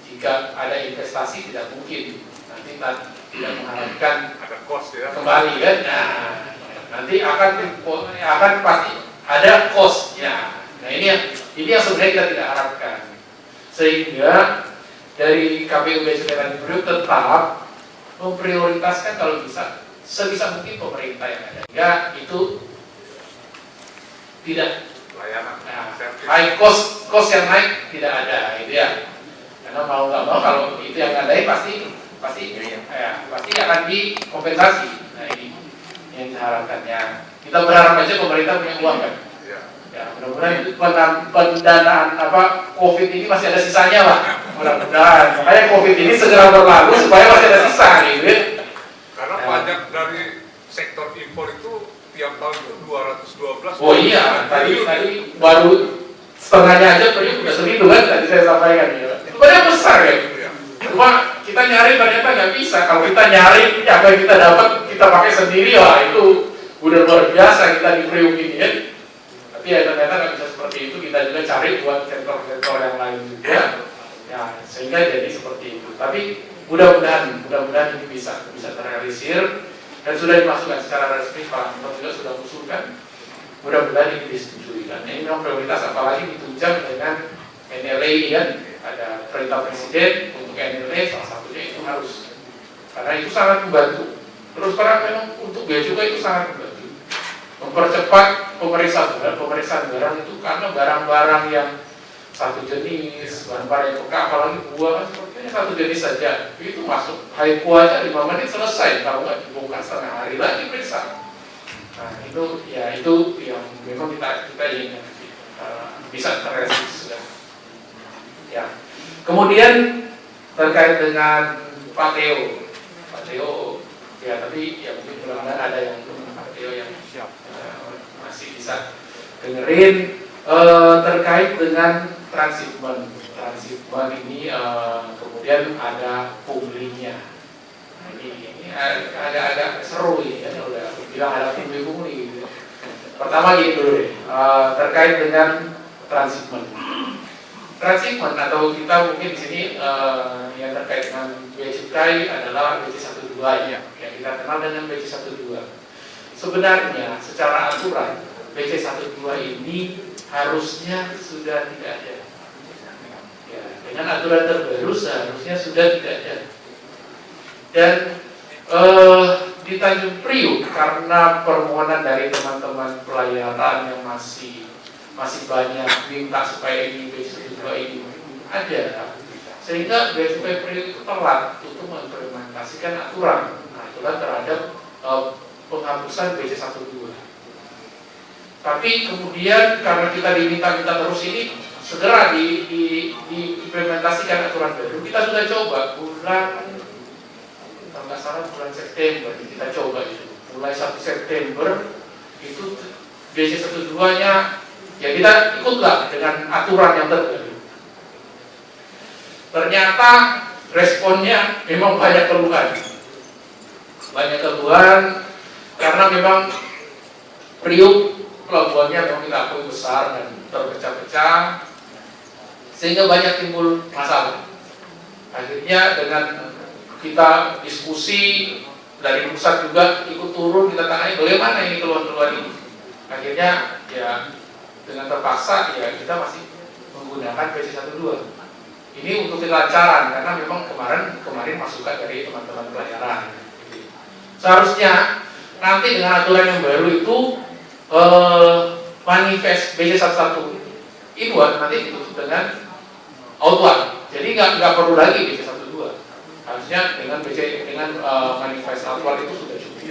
Jika ada investasi tidak mungkin nanti tidak mengharapkan Ada cost ya. kembali kan. Nah, nanti akan pasti ada cost-nya. Nah, ini yang sebenarnya kita tidak harapkan. Sehingga dari KPU Bea Cukai Tanjung Priok tetap memprioritaskan kalau bisa sebisa mungkin pemerintah yang ada. Ya, itu tidak Layanan. high cost yang naik tidak ada, gitu ya. Karena mau nggak mau kalau itu yang ngadain pasti akan dikompensasi. Nah, ini yang diharapkannya. Kita berharap aja pemerintah punya uang kan. Ya, mudah-mudahan itu pendanaan COVID ini masih ada sisanya lah. Mudah-mudahan. Makanya COVID ini segera berlalu supaya masih ada sisa, gitu. Karena pajak dari sektor impor itu tiap tahun itu 212. Oh iya, tadi baru setengahnya aja tadi udah segitu kan tadi saya sampaikan ya. Itu padahal besar ya. Cuma kita nyari ternyata nggak bisa. Kalau kita nyari apa yang kita dapat kita pakai sendiri, wah itu udah luar biasa kita di Priok ini ya. Tapi ya ternyata nggak bisa seperti itu. Kita juga cari buat sektor-sektor yang lain juga. Ya sehingga jadi seperti itu. Tapi mudah-mudahan ini bisa terrealisir. Dan sudah dimasukkan secara resmi, Pak Mentor juga sudah mengusulkan. Mudah-mudahan ini disetujui. Dan ini memang prioritas, apalagi ditunjang dengan NLA ya. Ada perintah Presiden untuk NLA, salah satunya itu harus. Karena itu sangat membantu. Terus karena memang untuk bea cukai itu sangat membantu. Mempercepat pemeriksaan barang itu karena barang-barang yang satu jenis, barang-barang yang peka, apalagi buah kan sepertinya satu jenis saja. Itu masuk haiku aja 5 menit selesai, kalau nggak dibongkar setengah hari lagi periksa. Nah itu yang memang kita ingin bisa terrealisasi sudah. Ya. Kemudian terkait dengan Pak Theo, ya tapi ya mungkin mudah-mudahan ada yang Pak Theo yang masih bisa dengerin terkait dengan transshipment ini kemudian ada punglinya. Nah, ini agak seru ini kan udah bilang ada pungli gitu. Pertama gini dulu deh, terkait dengan transshipment atau kita mungkin di sini yang terkait dengan bea cukai adalah BC12 ya, yang kita kenal dengan BC12. Sebenarnya secara aturan BC12 ini harusnya sudah tidak ada. Ya, dengan aturan terbaru seharusnya sudah tidak ada. Dan di Tanjung Priok karena permohonan dari teman-teman pelayaran yang masih banyak minta supaya ini BC12 ini ada, sehingga Bea Cukai Priok itu telat untuk mengimplementasikan aturan terhadap penghapusan BC12. Tapi kemudian karena kita diminta terus ini segera diimplementasikan aturan baru, kita sudah coba bulan September kita coba itu. Mulai 1 September itu BC12-nya ya kita ikutlah dengan aturan yang terbaru. Ternyata responnya memang banyak keluhan karena memang Priok pelabuhannya memang kita akui besar dan terpecah-pecah sehingga banyak timbul masalah. Akhirnya dengan kita diskusi dari pusat juga ikut turun, kita tanya bagaimana ini keluhan-keluhan ini. Akhirnya ya dengan terpaksa ya kita masih menggunakan BC12. Ini untuk kelancaran karena memang kemarin masukan dari teman-teman pelayaran. Seharusnya nanti dengan aturan yang baru itu manifest BC11 itu nanti ditutup dengan autuan. Jadi nggak perlu lagi BC12. Harusnya dengan manifest autuan itu sudah cukup.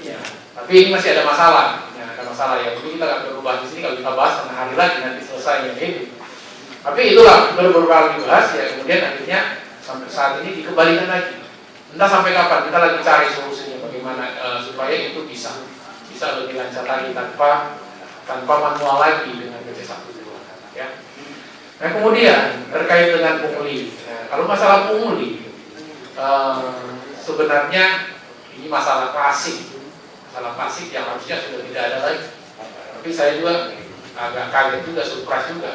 Ya. Tapi ini masih ada masalah. Ya, ada masalah ya. Jadi kita nggak perlu bahas di sini. Kalau kita bahas tengah hari lagi nanti selesai yang ini. Tapi itulah beberapa kali dibahas ya. Kemudian akhirnya sampai saat ini dikembalikan lagi. Entah sampai kapan kita lagi cari solusinya bagaimana supaya itu bisa lebih lancar lagi tanpa manual lagi dengan BC12 ya. Nah kemudian terkait dengan pungli. Nah, kalau masalah pungli sebenarnya ini masalah klasik yang harusnya sudah tidak ada lagi. Tapi saya juga agak kaget juga, surprise juga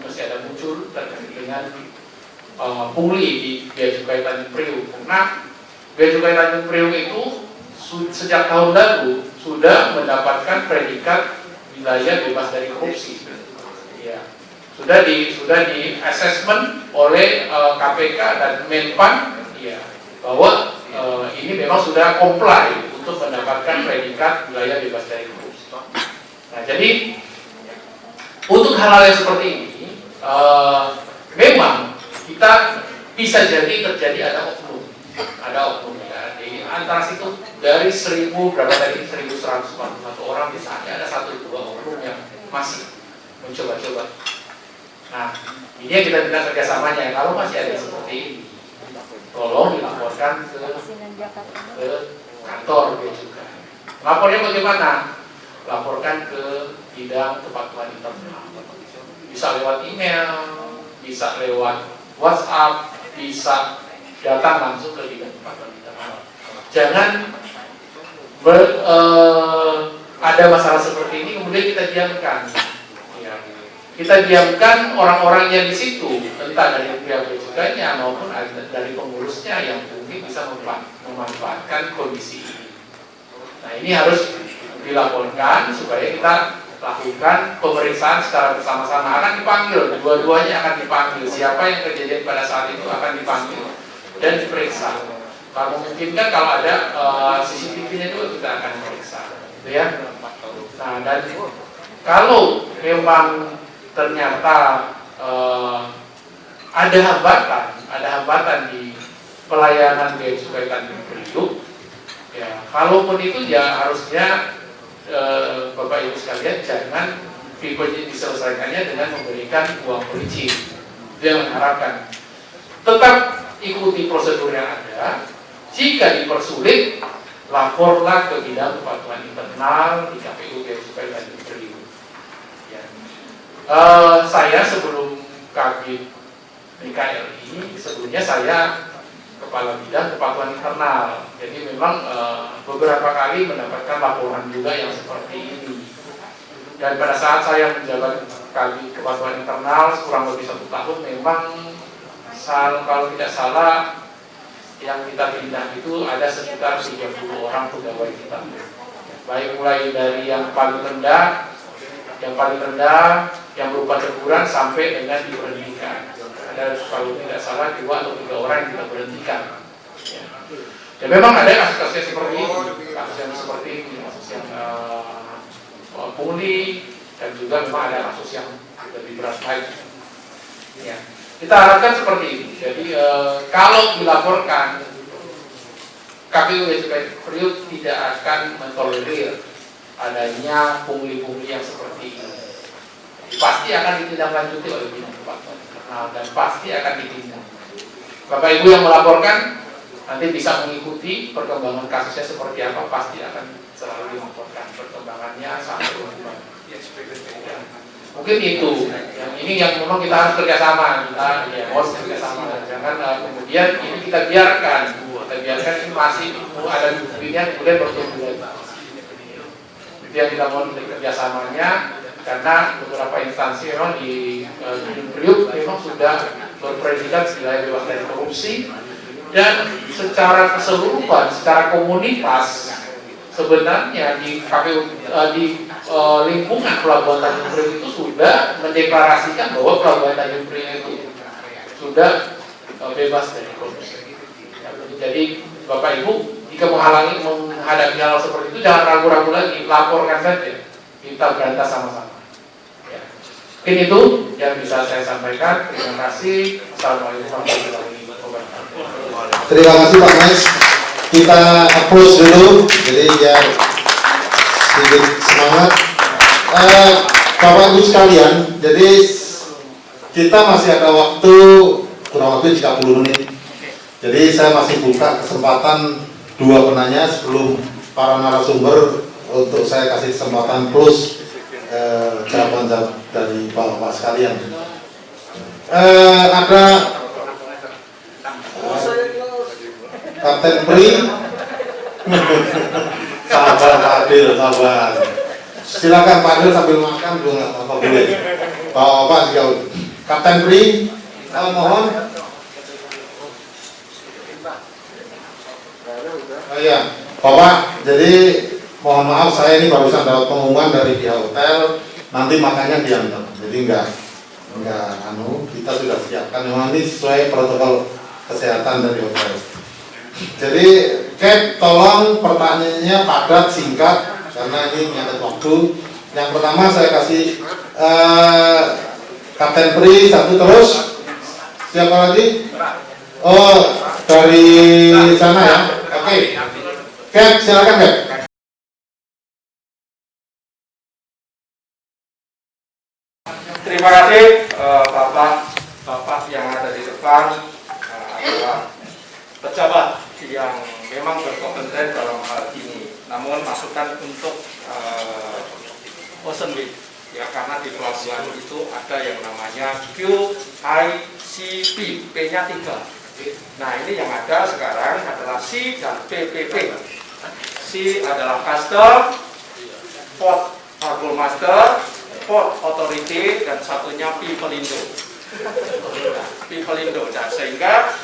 masih ada muncul terkait dengan pungli di Bea Cukai Tanjung Priok. Karena Bea Cukai Tanjung Priok itu sejak tahun lalu sudah mendapatkan predikat wilayah bebas dari korupsi. Ya. Sudah di assessment oleh KPK dan Menpan ya, bahwa ini memang sudah comply untuk mendapatkan predikat wilayah bebas dari korupsi. Nah, jadi untuk hal-hal yang seperti ini memang kita bisa jadi terjadi ada oknum ya. Di antara situ dari 1.141 orang misalnya ada 1-2 oknum yang masih mencoba-coba. Nah, ini yang kita minta kerjasamanya. Kalau masih ada seperti ini, tolong dilaporkan ke kantor Bea Cukai. Lapornya bagaimana? Laporkan ke bidang kepatuhan internal. Bisa lewat email, bisa lewat WhatsApp, bisa datang langsung ke bidang kepatuhan internal. Jangan ada masalah seperti ini kemudian kita diamkan. Ya. Kita diamkan orang-orang yang di situ, entah dari pihak Bea Cukainya maupun dari pengurusnya yang mungkin bisa memanfaatkan kondisi ini. Nah, ini harus dilaporkan supaya kita lakukan pemeriksaan secara bersama-sama. Akan dipanggil, dua-duanya akan dipanggil. Siapa yang kejadian pada saat itu akan dipanggil dan diperiksa. Kalau memungkinkan kalau ada CCTV-nya juga kita akan periksa, gitu ya. Nah, dan kalau memang ternyata ada hambatan di pelayanan Bea Cukai Tanjung Priok, ya, kalaupun itu ya harusnya Bapak Ibu sekalian jangan diselesaikannya dengan memberikan uang pelicin. Itu yang mengharapkan. Tetap ikuti prosedur yang ada. Jika dipersulit, laporlah ke bidang kepatuhan internal di KPU Bea Cukai Tanjung Priok. Ya. Saya sebelum Kabid BKLI, sebelumnya saya Kepala Bidang Kepatuhan Internal. Jadi memang beberapa kali mendapatkan laporan juga yang seperti ini. Dan pada saat saya menjabat Kabid Kepatuhan Internal kurang lebih 1 tahun, memang kalau tidak salah yang kita pindah itu ada sekitar 30 orang pegawai kita. Baik mulai dari yang paling rendah yang berupa teguran sampai dengan diberhentikan. Ada kalau tidak salah 2 atau 3 orang yang kita berhentikan. Ya. Dan memang ada kasus-kasus seperti ini, kasus yang pungli, dan juga memang ada kasus yang lebih berat lagi. Ya. Kita harapkan seperti ini. Jadi kalau dilaporkan, KPU Bea Cukai Priok tidak akan mentolerir adanya pungli-pungli yang seperti ini. Pasti akan ditindaklanjuti oleh bidang kepatuhan internal dan pasti akan ditindak. Bapak Ibu yang melaporkan nanti bisa mengikuti perkembangan kasusnya seperti apa, pasti akan selalu dilaporkan perkembangannya sampai berubah. Mungkin itu. Yang ini yang memang kita harus kerjasama, harus kerjasama. Jangan kemudian ini kita biarkan ini masih ada buktinya kemudian bertumbuh lagi. Itu yang kita mohon kerjasamanya. Karena beberapa instansi memang di Tanjung Priok memang sudah berpredikat wilayah bebas dari korupsi, dan secara keseluruhan, secara komunitas sebenarnya di KPU di lingkungan Pelabuhan Tanjung Priok itu sudah mendeklarasikan bahwa Pelabuhan Tanjung Priok itu sudah bebas dari korupsi. Ya, jadi Bapak Ibu, jika menghadapi hal seperti itu jangan ragu-ragu lagi, laporkan saja, kita berantas sama-sama. Ya. Mungkin itu yang bisa saya sampaikan. Terima kasih. Assalamualaikum warahmatullahi wabarakatuh. Terima kasih Pak Mas. Kita approach dulu, jadi biar sedikit semangat. Bapak Ibu sekalian, jadi kita masih ada waktu kurang lebih 30 menit. Jadi saya masih buka kesempatan dua penanya sebelum para narasumber untuk saya kasih kesempatan plus jawaban dari Bapak sekalian. Ada Kapten Pri, sabar Pak Adil, sabar. Silakan Pak Adil sambil makan juga nggak apa-apa boleh. Bapak juga. Kapten Pri, mohon. Oh iya, Bapak, jadi mohon maaf saya ini barusan dapat pengumuman dari pihak hotel, nanti makannya diantar. Jadi enggak kita sudah siapkan memang ini sesuai protokol kesehatan dari hotel. Jadi Cap, tolong pertanyaannya padat, singkat karena ini menyangkut waktu. Yang pertama saya kasih Kapten Pri satu terus. Siapa lagi? Oh, dari sana ya. Oke. Cap, silakan Cap. Terima kasih Bapak yang ada di depan adalah pejabat yang memang berkompeten dalam hal ini. Namun masukan untuk Ocean Week ya, karena di pelabuhan itu ada yang namanya QICP, P-nya 3. Nah ini yang ada sekarang adalah C dan PPP. C adalah Custom, Port Harbor Master, Port Authority, dan satunya Pipelindo. Nah, Pipelindo, nah, sehingga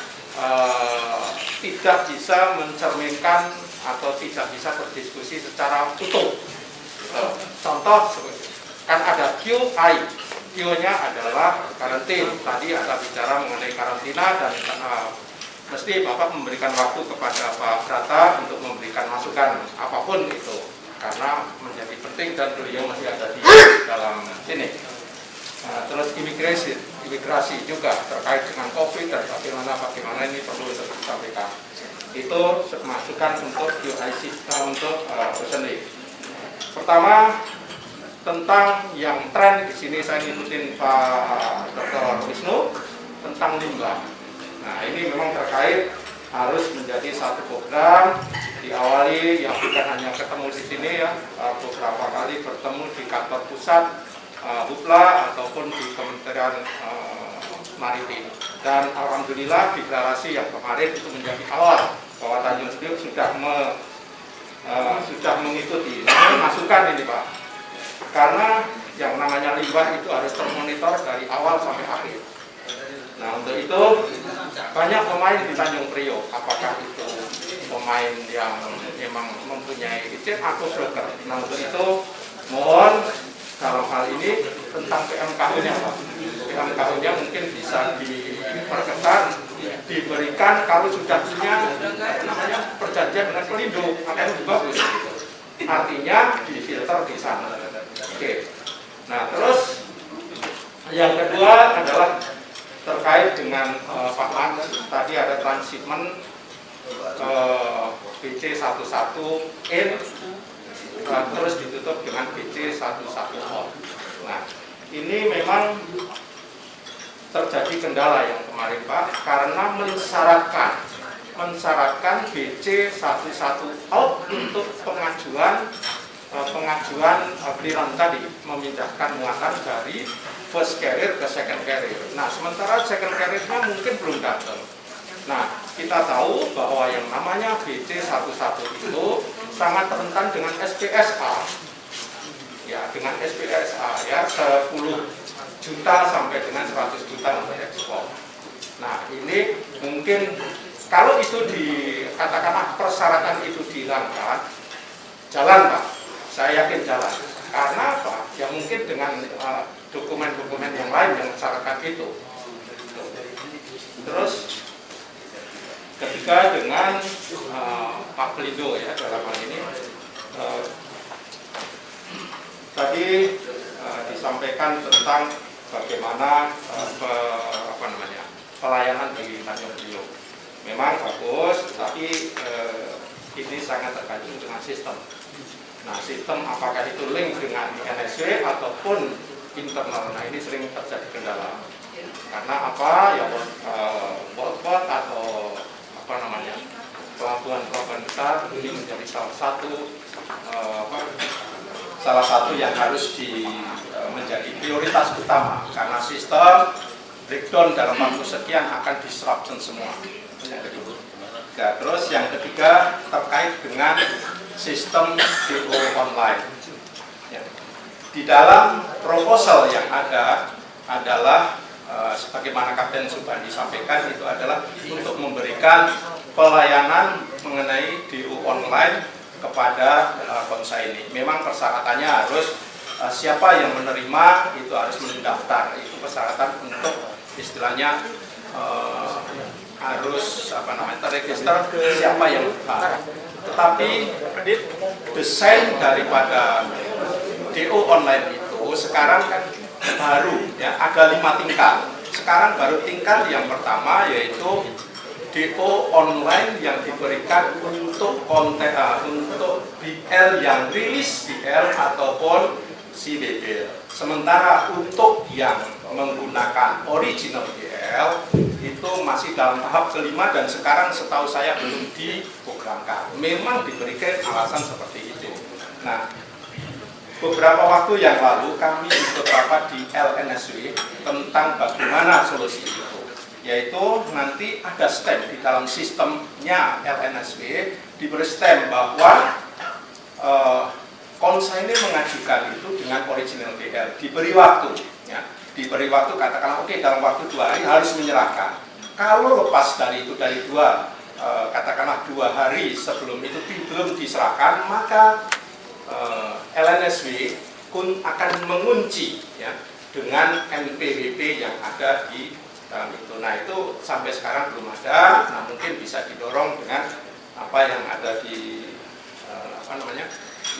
tidak bisa mencerminkan atau tidak bisa berdiskusi secara utuh. Contoh, kan ada QI, Q-nya adalah karantina. Tadi ada bicara mengenai karantina dan mesti Bapak memberikan waktu kepada Pak Brata untuk memberikan masukan apapun itu, karena menjadi penting dan beliau masih ada di dalam sini. Terus imigrasi juga terkait dengan COVID dan bagaimana ini perlu disampaikan. Itu masukan untuk QIC, untuk Ocean Week. Pertama, tentang yang tren di sini saya ngikutin Pak Dr. Wisnu tentang limbah. Nah ini memang terkait harus menjadi satu program, diawali yang bukan hanya ketemu di sini ya, beberapa kali bertemu di kantor pusat Hupla ataupun di Kementerian Maritim. Dan alhamdulillah deklarasi yang kemarin itu menjadi awal bahwa Tanjung Priok sudah mengikuti. Namun masukan ini Pak, karena yang namanya limbah itu harus termonitor dari awal sampai akhir. Nah untuk itu banyak pemain di Tanjung Priok, apakah itu pemain yang memang mempunyai izin atau broker. Nah untuk itu mohon dalam hal ini tentang PMKU-nya Pak, PMKU-nya mungkin bisa diperketat, diberikan kalau sudah punya namanya perjanjian dengan Pelindo, akan lebih bagus. Artinya difilter di sana. Oke. Nah terus yang kedua adalah terkait dengan Pak Man, tadi ada transshipment BC11in terus ditutup dengan BC11on. Nah ini memang terjadi kendala yang kemarin Pak, karena mensyaratkan BC11out untuk pengajuan clearance tadi, memindahkan muatan dari first carrier ke second carrier. Nah sementara second carrier-nya mungkin belum datang. Nah kita tahu bahwa yang namanya BC11 itu sangat rentan dengan SPSA ya, dengan SPSA ya 10 juta sampai dengan 100 juta untuk ekspor. Nah ini mungkin kalau itu dikatakanlah persyaratan itu dihilangkan, jalan Pak, saya yakin jalan. Karena apa? Ya mungkin dengan dokumen-dokumen yang lain yang mensyaratkan itu. Terus ketiga dengan Pak Pelindo ya dalam hal ini tadi disampaikan tentang bagaimana pelayanan di Tanjung Priok. Memang bagus, tapi ini sangat tergantung dengan sistem. Nah, sistem apakah itu link dengan NSW ataupun internal, nah ini sering terjadi kendala. Karena apa? Ya bot atau pelabuhan besar ini menjadi salah satu yang harus menjadi prioritas utama karena sistem breakdown dalam waktu sekian akan disruption semua. Yang kedua. Ya, terus yang ketiga terkait dengan sistem DO online. Ya. Di dalam proposal yang ada adalah sebagaimana Kapten Subandi sampaikan itu adalah untuk memberikan pelayanan mengenai DO online kepada konsaini. Memang persyaratannya harus siapa yang menerima itu harus mendaftar. Itu persyaratan untuk istilahnya harus terregister siapa yang berhak. Tetapi desain daripada DO online itu sekarang kan baru ya, ada 5 tingkat. Sekarang baru tingkat yang pertama yaitu DO online yang diberikan untuk konten untuk BL yang rilis BL ataupun CBL. Sementara untuk yang menggunakan original BL itu masih dalam tahap kelima dan sekarang setahu saya belum diprogramkan. Memang diberikan alasan seperti itu. Nah, beberapa waktu yang lalu kami ikut rapat di LNSW tentang bagaimana solusi itu. Yaitu nanti ada step di dalam sistemnya LNSW diberi step bahwa konsaini mengajukan itu dengan original BL diberi waktu ya. Diberi waktu katakanlah oke, dalam waktu 2 hari harus menyerahkan. Kalau lepas dari itu dari katakanlah 2 hari sebelum itu belum diserahkan, maka LNSW pun akan mengunci ya dengan NPWP yang ada di dalam itu. Nah, itu sampai sekarang belum ada. Nah, mungkin bisa didorong dengan apa yang ada di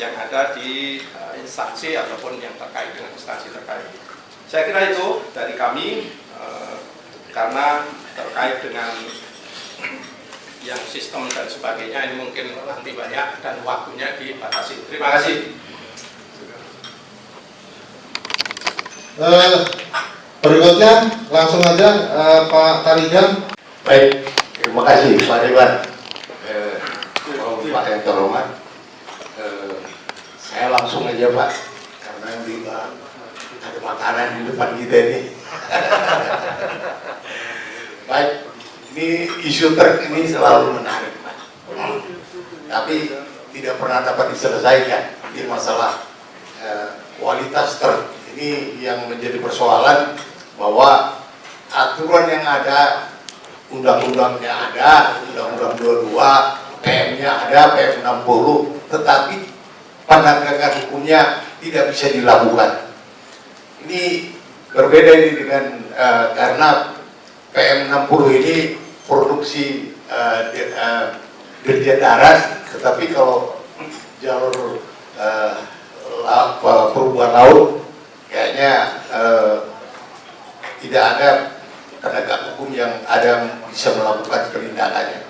yang ada di instansi ataupun yang terkait dengan instansi terkait. Saya kira itu dari kami karena terkait dengan yang sistem dan sebagainya ini mungkin nanti banyak dan waktunya dibatasi. Terima kasih. Berikutnya langsung aja Pak Tarigan. Baik, terima kasih Pak Dewan. Pak yang terhormat, saya langsung aja Pak, karena ada makanan di depan kita ini. Baik, ini isu truk ini selalu menarik Pak, tapi tidak pernah dapat diselesaikan. Ini masalah kualitas truk ini yang menjadi persoalan, bahwa aturan yang ada, undang-undangnya ada, undang-undang 22, PM-nya ada, PM 60, tetapi penegakan hukumnya tidak bisa dilakukan. Ini berbeda ini dengan karena PM 60 ini produksi dirjen darat, tetapi kalau jalur perhubungan laut kayaknya tidak ada penegak hukum yang bisa melakukan penindakannya.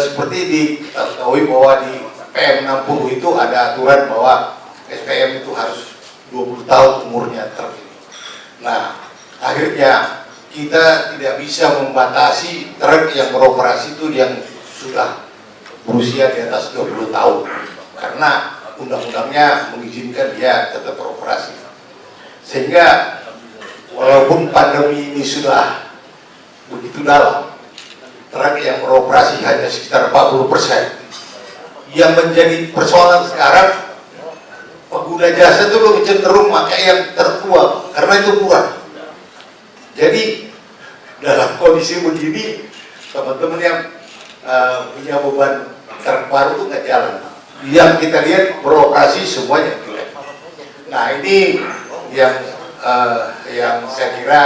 Seperti diketahui bahwa di PM 60 itu ada aturan bahwa SPM itu harus 20 tahun umurnya truk. Nah, akhirnya kita tidak bisa membatasi truk yang beroperasi itu yang sudah berusia di atas 20 tahun karena undang-undangnya mengizinkan dia tetap beroperasi. Sehingga walaupun pandemi ini sudah begitu dalam, truk yang beroperasi hanya sekitar 40%. Yang menjadi persoalan sekarang, pengguna jasa itu lebih cenderung pakai yang tertua karena itu murah. Jadi dalam kondisi begini, teman-teman yang punya beban truk baru itu nggak jalan. Yang kita lihat beroperasi semuanya jelek. Nah, ini yang saya kira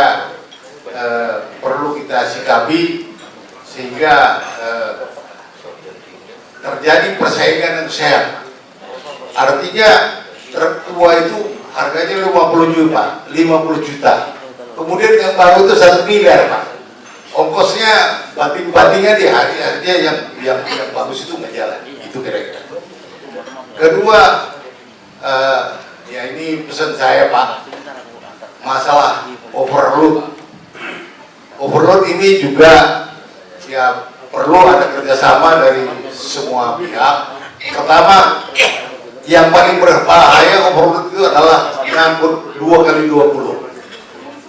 perlu kita sikapi sehingga terjadi persaingan yang sehat. Artinya truk tua itu harganya 50 juta. Kemudian yang baru itu 1 miliar, Pak. Ongkosnya bating-batingnya di hari-harinya yang bagus itu nggak jalan. Itu kira-kira. Kedua, ya ini pesan saya, Pak, masalah overload. Overload ini juga ya perlu ada kerjasama dari semua pihak. Pertama, yang paling berbahaya overload itu adalah ngangkut 2x20.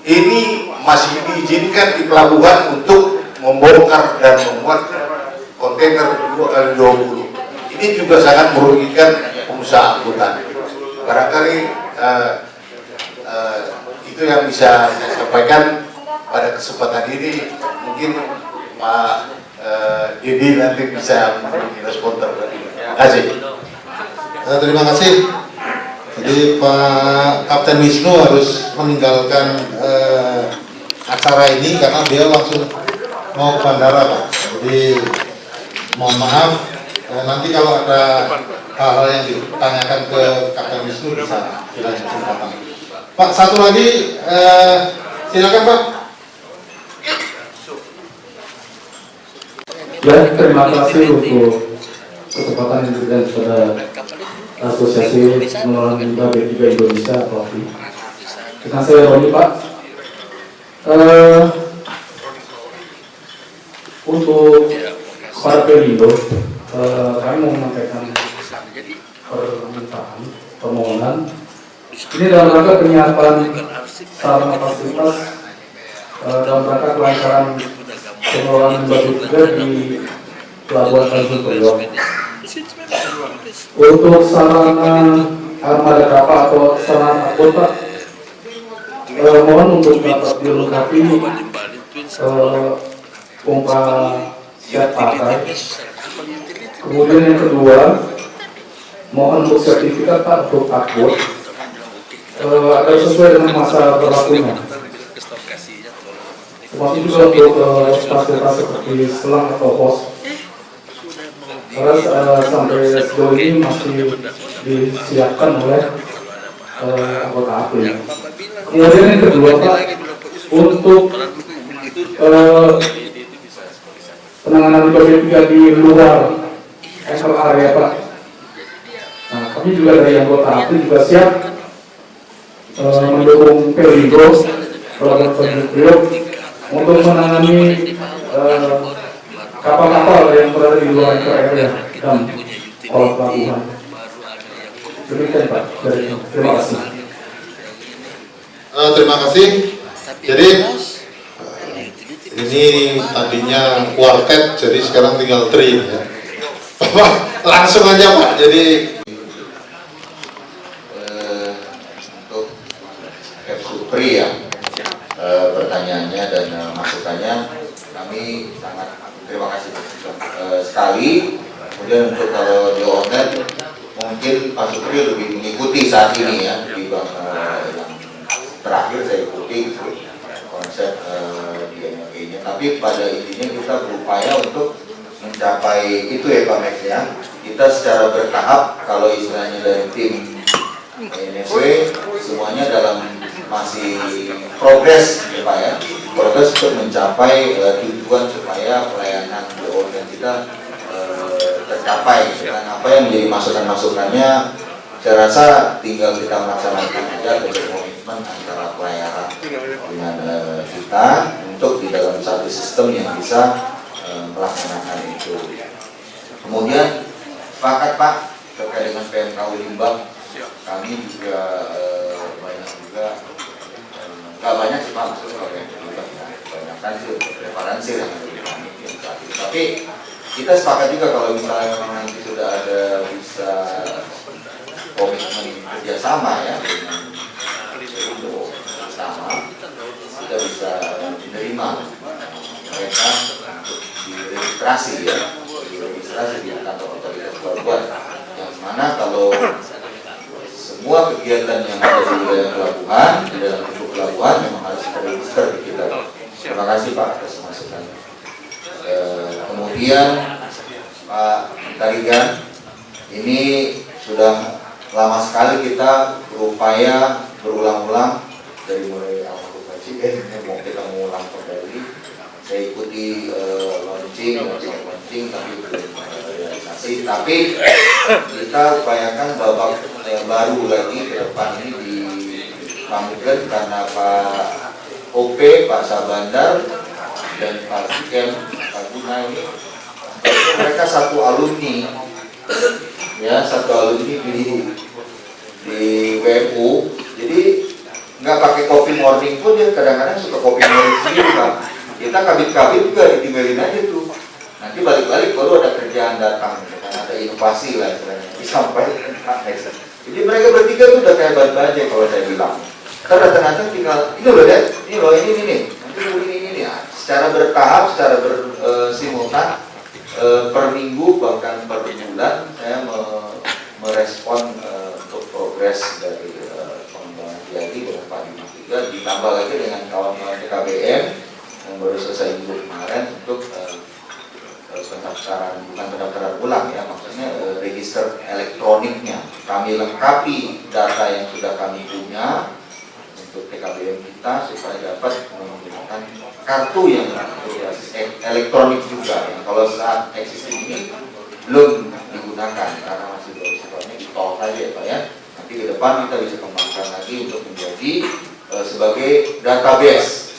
Ini masih diizinkan di pelabuhan untuk membongkar dan membuat kontainer 2x20. Ini juga sangat merugikan pengusaha angkutan. Barangkali itu yang bisa saya sampaikan pada kesempatan ini. Mungkin Pak Didi nanti bisa merespon terlebih. Terima kasih. Terima kasih. Jadi Pak Kapten Wisnu harus meninggalkan acara ini karena dia langsung mau ke bandara, Pak. Jadi mohon maaf, nanti kalau ada hal-hal yang ditanyakan ke Kapten Wisnu bisa dilanjutkan. Pak, satu lagi, silakan Pak. Ya, terima kasih untuk kesempatan yang diberikan kepada Asosiasi Pengelola Limbah B3 Indonesia atau API. Dengan saya Roni, Pak. Untuk para pelindo, kami mau menyampaikan permintaan permohonan. Ini dalam rangka penyiapan sarana fasilitas dalam rangka kelancaran pengelolaan limbah B3 di Pelabuhan Tanjung Priok. Untuk sarana armada kapal atau sarana angkut, Pak, mohon untuk dapat dilengkapi pompa siap pakai. Kemudian yang kedua, mohon untuk sertifikat, Pak, untuk akbot ada sesuai dengan masa berlakunya. Termasuk juga untuk fasilitas seperti selang atau pos. Karena sampai sejauh ini masih disiapkan oleh anggota API. Kemudian yang kedua, Pak, untuk penanganan limbah B3 di luar SL area, Pak. Nah, kami juga dari anggota API juga siap mendukung Pelindo Pelabuhan Tanjung Priok untuk menangani kapal-kapal yang berada di luar area dan kolom pelabuhan. Demikian, Pak. Terima kasih. Terima kasih. Jadi ini tadinya quartet, jadi sekarang tinggal trio ya. Langsung aja Pak. Jadi untuk F. Supri ya, pertanyaannya dan masukannya, kami sangat terima kasih sekali. Kemudian untuk kalau di online mungkin Pak Supri lebih mengikuti saat ini ya, di yang terakhir saya ikuti konsep di MLG-nya. Tapi pada intinya kita berupaya untuk mencapai itu ya Pak Max ya. Kita secara bertahap, kalau istilahnya dari tim NSW semuanya dalam masih progres ya Pak ya, progres untuk mencapai tujuan supaya pelayanan BUMN kita tercapai. Dan apa yang menjadi masukan-masukannya, saya rasa tinggal kita melaksanakan aja dari komitmen antara pelayaran dengan kita untuk di dalam satu sistem yang bisa melaksanakan itu. Kemudian sepakat Pak terkait dengan PMKU limbah, kami juga banyak juga nggak banyak sih Pak, maksudnya kalau yang limbah banyak kan sih untuk referensi yang ada di kami yang saat ini. Tapi kita sepakat juga kalau misalnya memang nanti sudah ada bisa komitmen kerjasama ya dengan Indo bersama, kita bisa menerima mereka untuk diregistrasi ya, diregistrasi di kantor otoritas pelabuhan, yang mana kalau semua kegiatan yang ada di wilayah pelabuhan, di dalam lingkup pelabuhan memang harus terregister di kita. Terima kasih Pak atas masukannya. Kemudian Pak Tarigan, ini sudah lama sekali kita berupaya berulang-ulang dari mulai awal kaji, mau kita mengulang kembali. Saya ikuti launching tapi belum realisasi. Tapi kita upayakan babak baru lagi ke depan ini dilakukan karena Pak OP, Pak Sabandar, dan Pak Sikem, Pak Guna ini mereka satu alumni, ya satu alumni di WMU. Jadi nggak pakai kopi morning pun dia kadang-kadang suka kopi morning sendiri Pak. Kita kabit-kabit juga ditinggalin aja tuh. Nanti balik-balik baru ada kerjaan datang, karena ada inovasi lah istilahnya disampaikan Pak. Jadi mereka bertiga tuh udah kayak baju kalau saya bilang. Karena ternyata tinggal ini loh deh, ini loh ini nanti ini ya. Secara bertahap, secara simultan per minggu bahkan per bulan saya merespon untuk progres dari pengembangan Jati dengan Pak Dimas juga, ditambah lagi dengan kawan-kawan TKBM yang baru selesai minggu kemarin untuk pendaftaran, bukan pendaftaran ulang ya, maksudnya register elektroniknya. Kami lengkapi data yang sudah kami punya untuk TKBM kita supaya dapat menggunakan kartu yang elektronik juga yang kalau saat existing ini belum digunakan karena masih baru sifatnya di tol saja ya Pak ya. Nanti ke depan kita bisa kembangkan lagi untuk menjadi sebagai database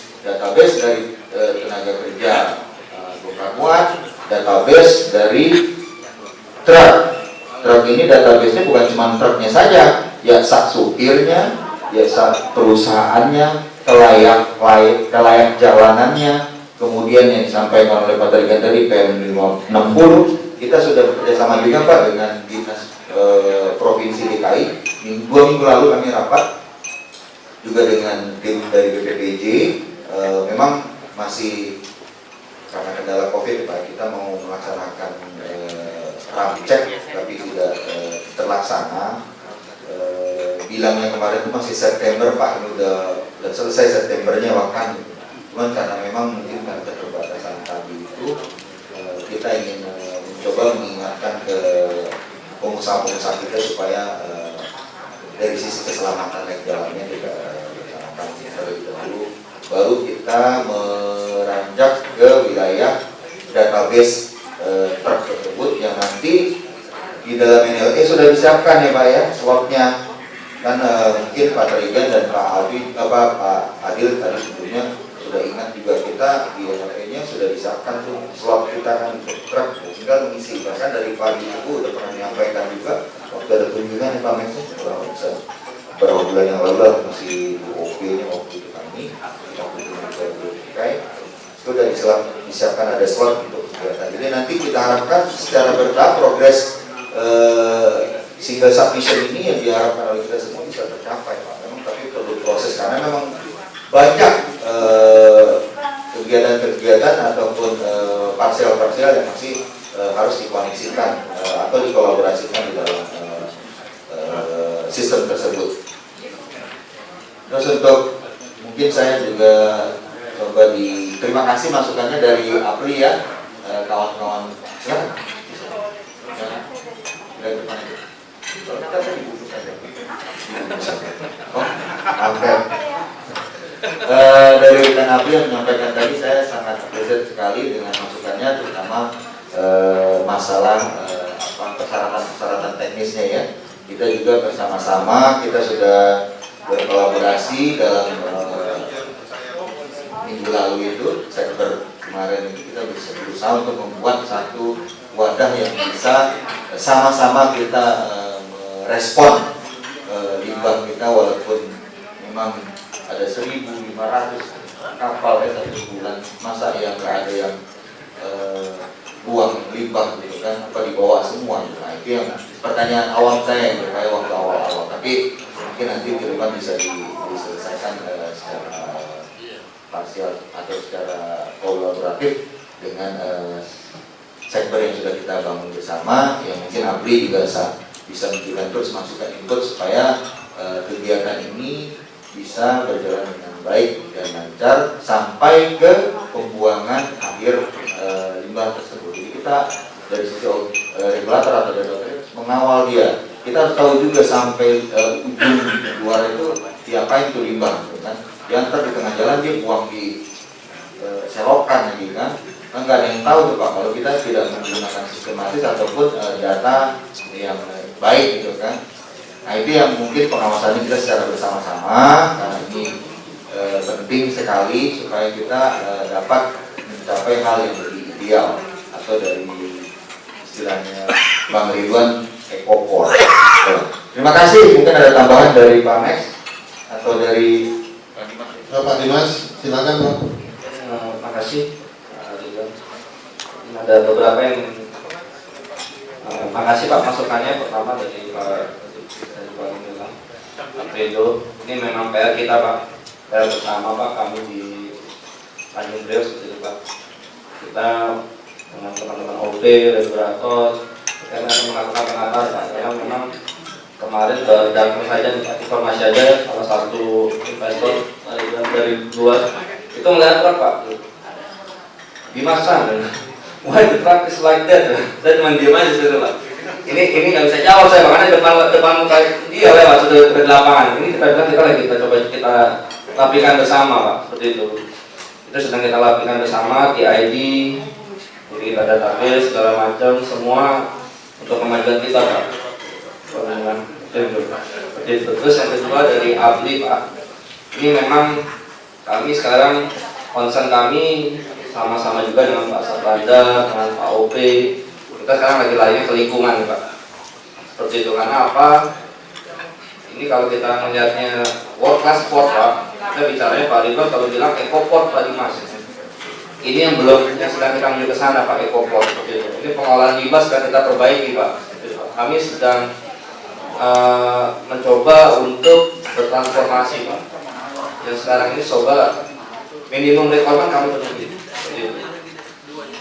dari tenaga kerja bongkar muat, database dari truk ini database-nya bukan cuma truknya saja, ya sak supirnya, ya perusahaannya, kelayak jalanannya, kemudian yang disampaikan oleh Pak Tarigan tadi PM 60, kita sudah bekerjasama juga Pak dengan Dinas Provinsi DKI. 2 minggu lalu kami rapat juga dengan tim dari BPPJ. Memang masih karena kendala COVID Pak, kita mau melaksanakan ramcek tapi tidak terlaksana. Bilangnya kemarin itu masih September Pak, ini udah selesai Septembernya bahkan. Cuman karena memang mungkin karena keterbatasan tadi itu kita ingin mencoba mengingatkan ke pengusaha-pengusaha kita supaya dari sisi keselamatan naik jalannya juga dilaksanakan terlebih dahulu. Baru kita meranjak ke wilayah database truk tersebut yang nanti di dalam NLE sudah disiapkan ya Pak ya slotnya. Kan mungkin Pak Tarigan dan Pak Adil tadi sebelumnya sudah ingat juga kita di NLE-nya sudah disiapkan tuh slot kita kan untuk truk, tinggal mengisi. Bahkan dari pagi itu udah pernah menyampaikan juga waktu ada kunjungan ya Pak Menko beberapa bulan yang lalu masih OP-nya waktu itu kami waktu itu sudah disiapkan ada slot untuk kegiatan. Jadi nanti kita harapkan secara bertahap progres single submission ini yang diharapkan oleh kita semua bisa tercapai Pak. Memang tapi perlu proses karena memang banyak kegiatan-kegiatan ataupun parsial-parsial yang masih harus dikoneksikan atau dikolaborasikan di dalam sistem tersebut. Terus untuk mungkin saya juga coba terima kasih masukannya dari Apri ya, kawan-kawan ya. Dari Witan Apri yang menyampaikan tadi, saya sangat appreciate sekali dengan masukannya, terutama masalah persyaratan teknisnya ya. Kita juga bersama-sama kita sudah berkolaborasi dalam minggu lalu itu, September kemarin itu kita bisa berusaha untuk membuat satu wadah yang bisa sama-sama kita merespon limbah kita walaupun memang ada 1.500 kapal ya satu bulan, masa yang nggak ada yang buang limbah gitu kan, apa dibawa semua gitu. Nah itu yang pertanyaan awam saya yang kayak waktu awal-awal, tapi mungkin nanti ke depan bisa diselesaikan secara parsial atau secara kolaboratif dengan sektor yang sudah kita bangun bersama, yang mungkin Apri juga bisa memberikan terus masukan input supaya kegiatan ini bisa berjalan dengan baik dan lancar sampai ke pembuangan akhir limbah tersebut. Jadi kita dari sisi regulator atau dari otoritas mengawal dia. Kita harus tahu juga sampai ujung luar itu diapain itu limbah, gitu kan? Yang ntar di tengah jalan dia buang di selokan lagi kan? Nggak ada yang tahu tuh Pak kalau kita tidak menggunakan sistematis ataupun data yang baik gitu kan. Nah itu yang mungkin pengawasannya kita secara bersama-sama karena ini penting sekali supaya kita dapat mencapai hal yang lebih ideal atau dari istilahnya Bang Ridwan ekopor. Terima kasih. Mungkin ada tambahan dari Pak Max atau dari Pak Dimas, silakan Pak. Terima kasih. Ada beberapa yang makasih Pak masukannya. Pertama dari Pak Milang, Pak Fredo. Ini memang PR kita Pak, PR bersama Pak, kami di Tanjung Priok seperti itu Pak. Kita dengan teman-teman OP, regulator, karena melakukan pengawasan Pak. Karena memang kemarin datang saja informasi aja salah satu investor dari luar itu melihat truk Pak. Dimasan, why the truck is like that? Saya cuma diam aja situ Pak. Ini nggak bisa jawab saya, makanya depan muka dia lewat sudah di lapangan. Ini kita bilang kita coba kita lapikan bersama Pak, seperti itu. Itu sedang kita lapikan bersama, TID, jadi kita database segala macam semua untuk kemajuan kita Pak. Seperti itu. Terus yang kedua dari APLI Pak, ini memang kami sekarang concern kami sama-sama juga dengan Pak Sabanda, dengan Pak OP. Kita sekarang lagi larinya ke lingkungan Pak. Seperti itu, karena apa? Ini kalau kita melihatnya world class sport Pak, kita bicaranya Pak Ridwan kalau bilang ekoport Pak Dimas. Ini yang belum, yang sedang kita menuju ke sana Pak, ekoport. Seperti itu. Ini pengolahan limbah sedang kita perbaiki Pak. Kami sedang mencoba untuk bertransformasi Pak. Yang sekarang ini coba minimum requirement kami penuhi.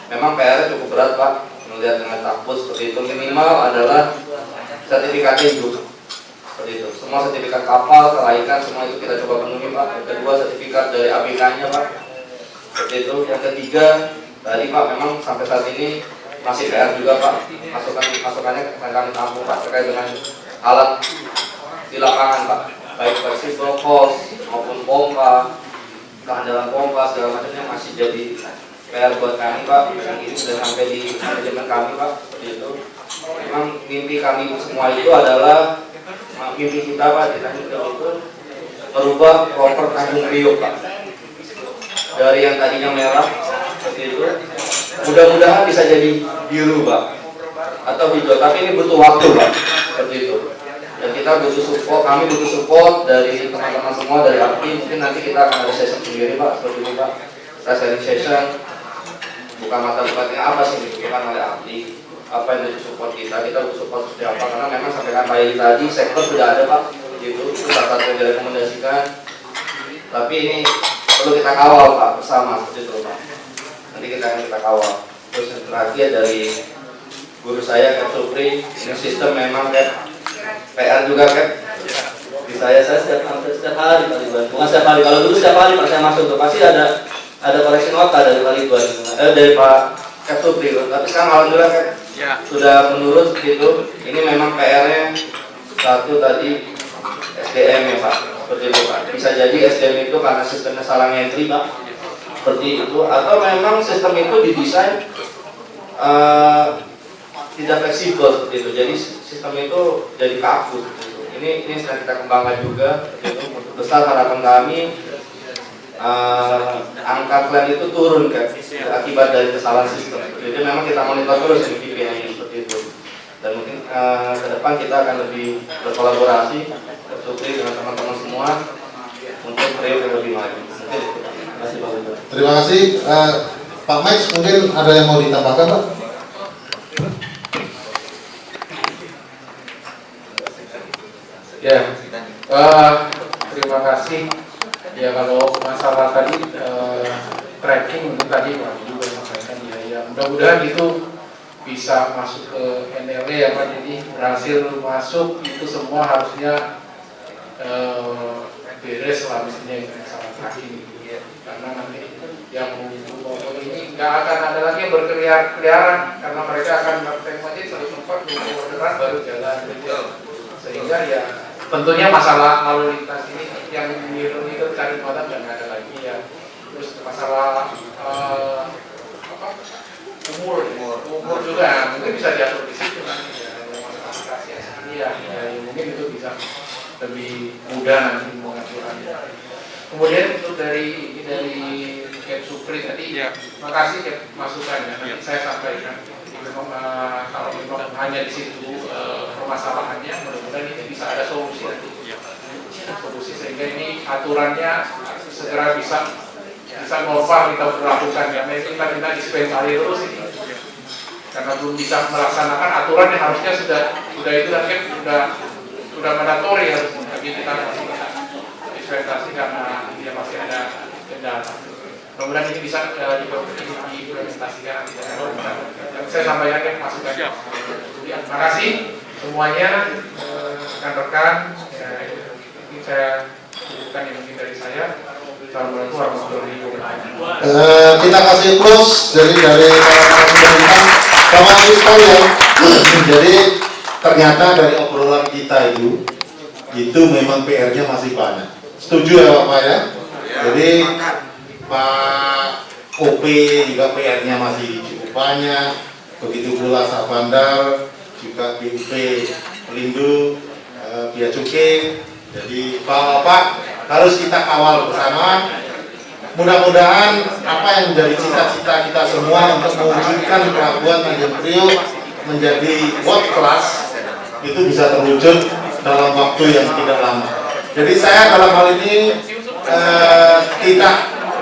Memang PR cukup berat Pak, melihat dengan takut seperti itu. Minimal adalah sertifikat hidup seperti itu. Semua sertifikat kapal, kelaikan, semua itu kita coba penuhi Pak. Yang kedua sertifikat dari ABK-nya Pak, seperti itu. Yang ketiga tadi Pak, memang sampai saat ini masih PR juga Pak. Masukannya akan kami tampung Pak terkait dengan alat di lapangan Pak, baik flexible hose maupun pompa, kehandalan pompa segala macamnya masih jadi PR buat kami Pak. Yang ini sudah sampai di manajemen kami Pak, seperti itu. Memang mimpi kami semua itu adalah mimpi kita Pak di Tanjung Priok itu merubah proper Tanjung Priok Pak. Dari yang tadinya merah seperti itu, mudah-mudahan bisa jadi biru Pak atau hijau. Tapi ini butuh waktu Pak, seperti itu. Dan kita butuh support, kami butuh support dari teman-teman semua dari API. Mungkin nanti kita akan ada session sendiri Pak, seperti itu Pak. Kita sharing session, bukan mata debatnya apa sih dibutuhkan oleh API, apa yang butuh support kita butuh support seperti apa. Karena memang sampaikan Pak Yedi tadi, sektor sudah ada Pak, gitu. Itu salah satu yang direkomendasikan. Tapi ini perlu kita kawal Pak, bersama seperti itu Pak. Nanti kita akan kawal. Terus yang terakhir dari guru saya Kak Supri, ini sistem memang kayak PR juga kan. Di saya setiap hari Pak Ridwan. Bukan setiap hari, kalau dulu setiap hari Pak saya masuk tuh pasti ada koreksi nota dari Pak Ridwan, dari Pak Kak Supri. Tapi sekarang alhamdulillah kan sudah menurun begitu. Ini memang PR-nya satu tadi SDM ya Pak, seperti itu Pak. Bisa jadi SDM itu karena sistemnya salah entry Pak, seperti itu. Atau memang sistem itu didesain tidak fleksibel seperti itu. Jadi sistem itu jadi kaku seperti itu. Ini sedang kita kembangkan juga seperti itu. Untuk besar harapan kami angka klaim itu turun kan akibat dari kesalahan sistem. Jadi memang kita monitor terus di KPI seperti itu. Dan mungkin ke depan kita akan lebih berkolaborasi dengan teman-teman semua untuk periode yang lebih maju. Mungkin itu. Terima kasih Pak Ridwan. Terima kasih Pak Max, mungkin ada yang mau ditambahkan Pak? Ya, terima kasih. Ya kalau masalah tadi tracking itu tadi Pak juga sampaikan ya, mudah-mudahan itu bisa masuk ke NRW ya Pak. Jadi berhasil masuk itu semua harusnya beres lah mestinya yang masalah tracking gitu ya. Karena nanti yang motor ini nggak akan ada lagi yang berkeliaran karena mereka akan ngertem aja satu tempat nunggu orderan baru jalan gitu. Sehingga ya tentunya masalah lalu lintas ini yang mirror itu cari muatan dan nggak ada lagi ya. Terus masalah umur juga mungkin bisa diatur di situ nanti ya. Ya, mungkin itu bisa lebih mudah nanti pengaturannya. Kemudian untuk dari Cap Supri tadi, terima kasih Cap masukannya. Nanti saya sampaikan. Kalau memang hanya di situ permasalahannya, mudah-mudahan ini bisa ada solusi nanti. Solusi sehingga ini aturannya segera bisa normal kita berlakukan. Karena kita dispensari terus ini. Karena belum bisa melaksanakan aturan yang harusnya sudah itu kan sudah mandatori harusnya, tapi kita masih dispensasi karena dia masih ada kendala. Mudah-mudahan ini bisa diimplementasikan. Saya sampaikan masukannya. Terima kasih semuanya, rekan-rekan. Ini saya bukan yang mungkin dari saya. Assalamualaikum warahmatullahi wabarakatuh. Kita kasih plus dari para Bapak Ibu sekalian. Jadi ternyata dari obrolan kita itu memang PR-nya masih banyak. Setuju ya Bapak ya? Jadi Pak OP juga PR-nya masih cukup banyak. Begitu pula Sabandar, juga BUP Pelindo, Bia Cukai. Jadi Bapak harus kita kawal bersama. Mudah-mudahan apa yang menjadi cita-cita kita semua untuk mewujudkan Pelabuhan Tanjung Priok menjadi world class itu bisa terwujud dalam waktu yang tidak lama. Jadi saya dalam hal ini tidak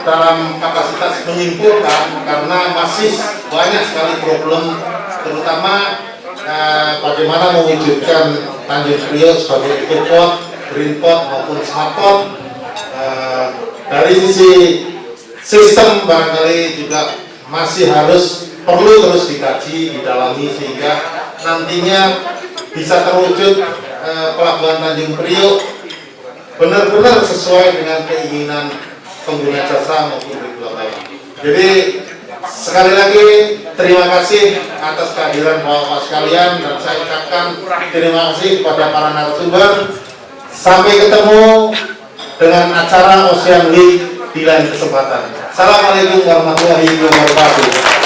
dalam kapasitas menyimpulkan karena masih banyak sekali problem, terutama bagaimana mewujudkan Tanjung Priok sebagai ekoport, green port maupun smart port. Dari sisi sistem barangkali juga masih perlu terus dikaji, didalami sehingga nantinya bisa terwujud Pelabuhan Tanjung Priok benar-benar sesuai dengan keinginan pengguna jasa maupun regulator. Jadi sekali lagi terima kasih atas kehadiran Bapak sekalian dan saya ucapkan terima kasih kepada para narasumber. Sampai ketemu dengan acara Ocean Week di lain kesempatan. Assalamualaikum warahmatullahi wabarakatuh.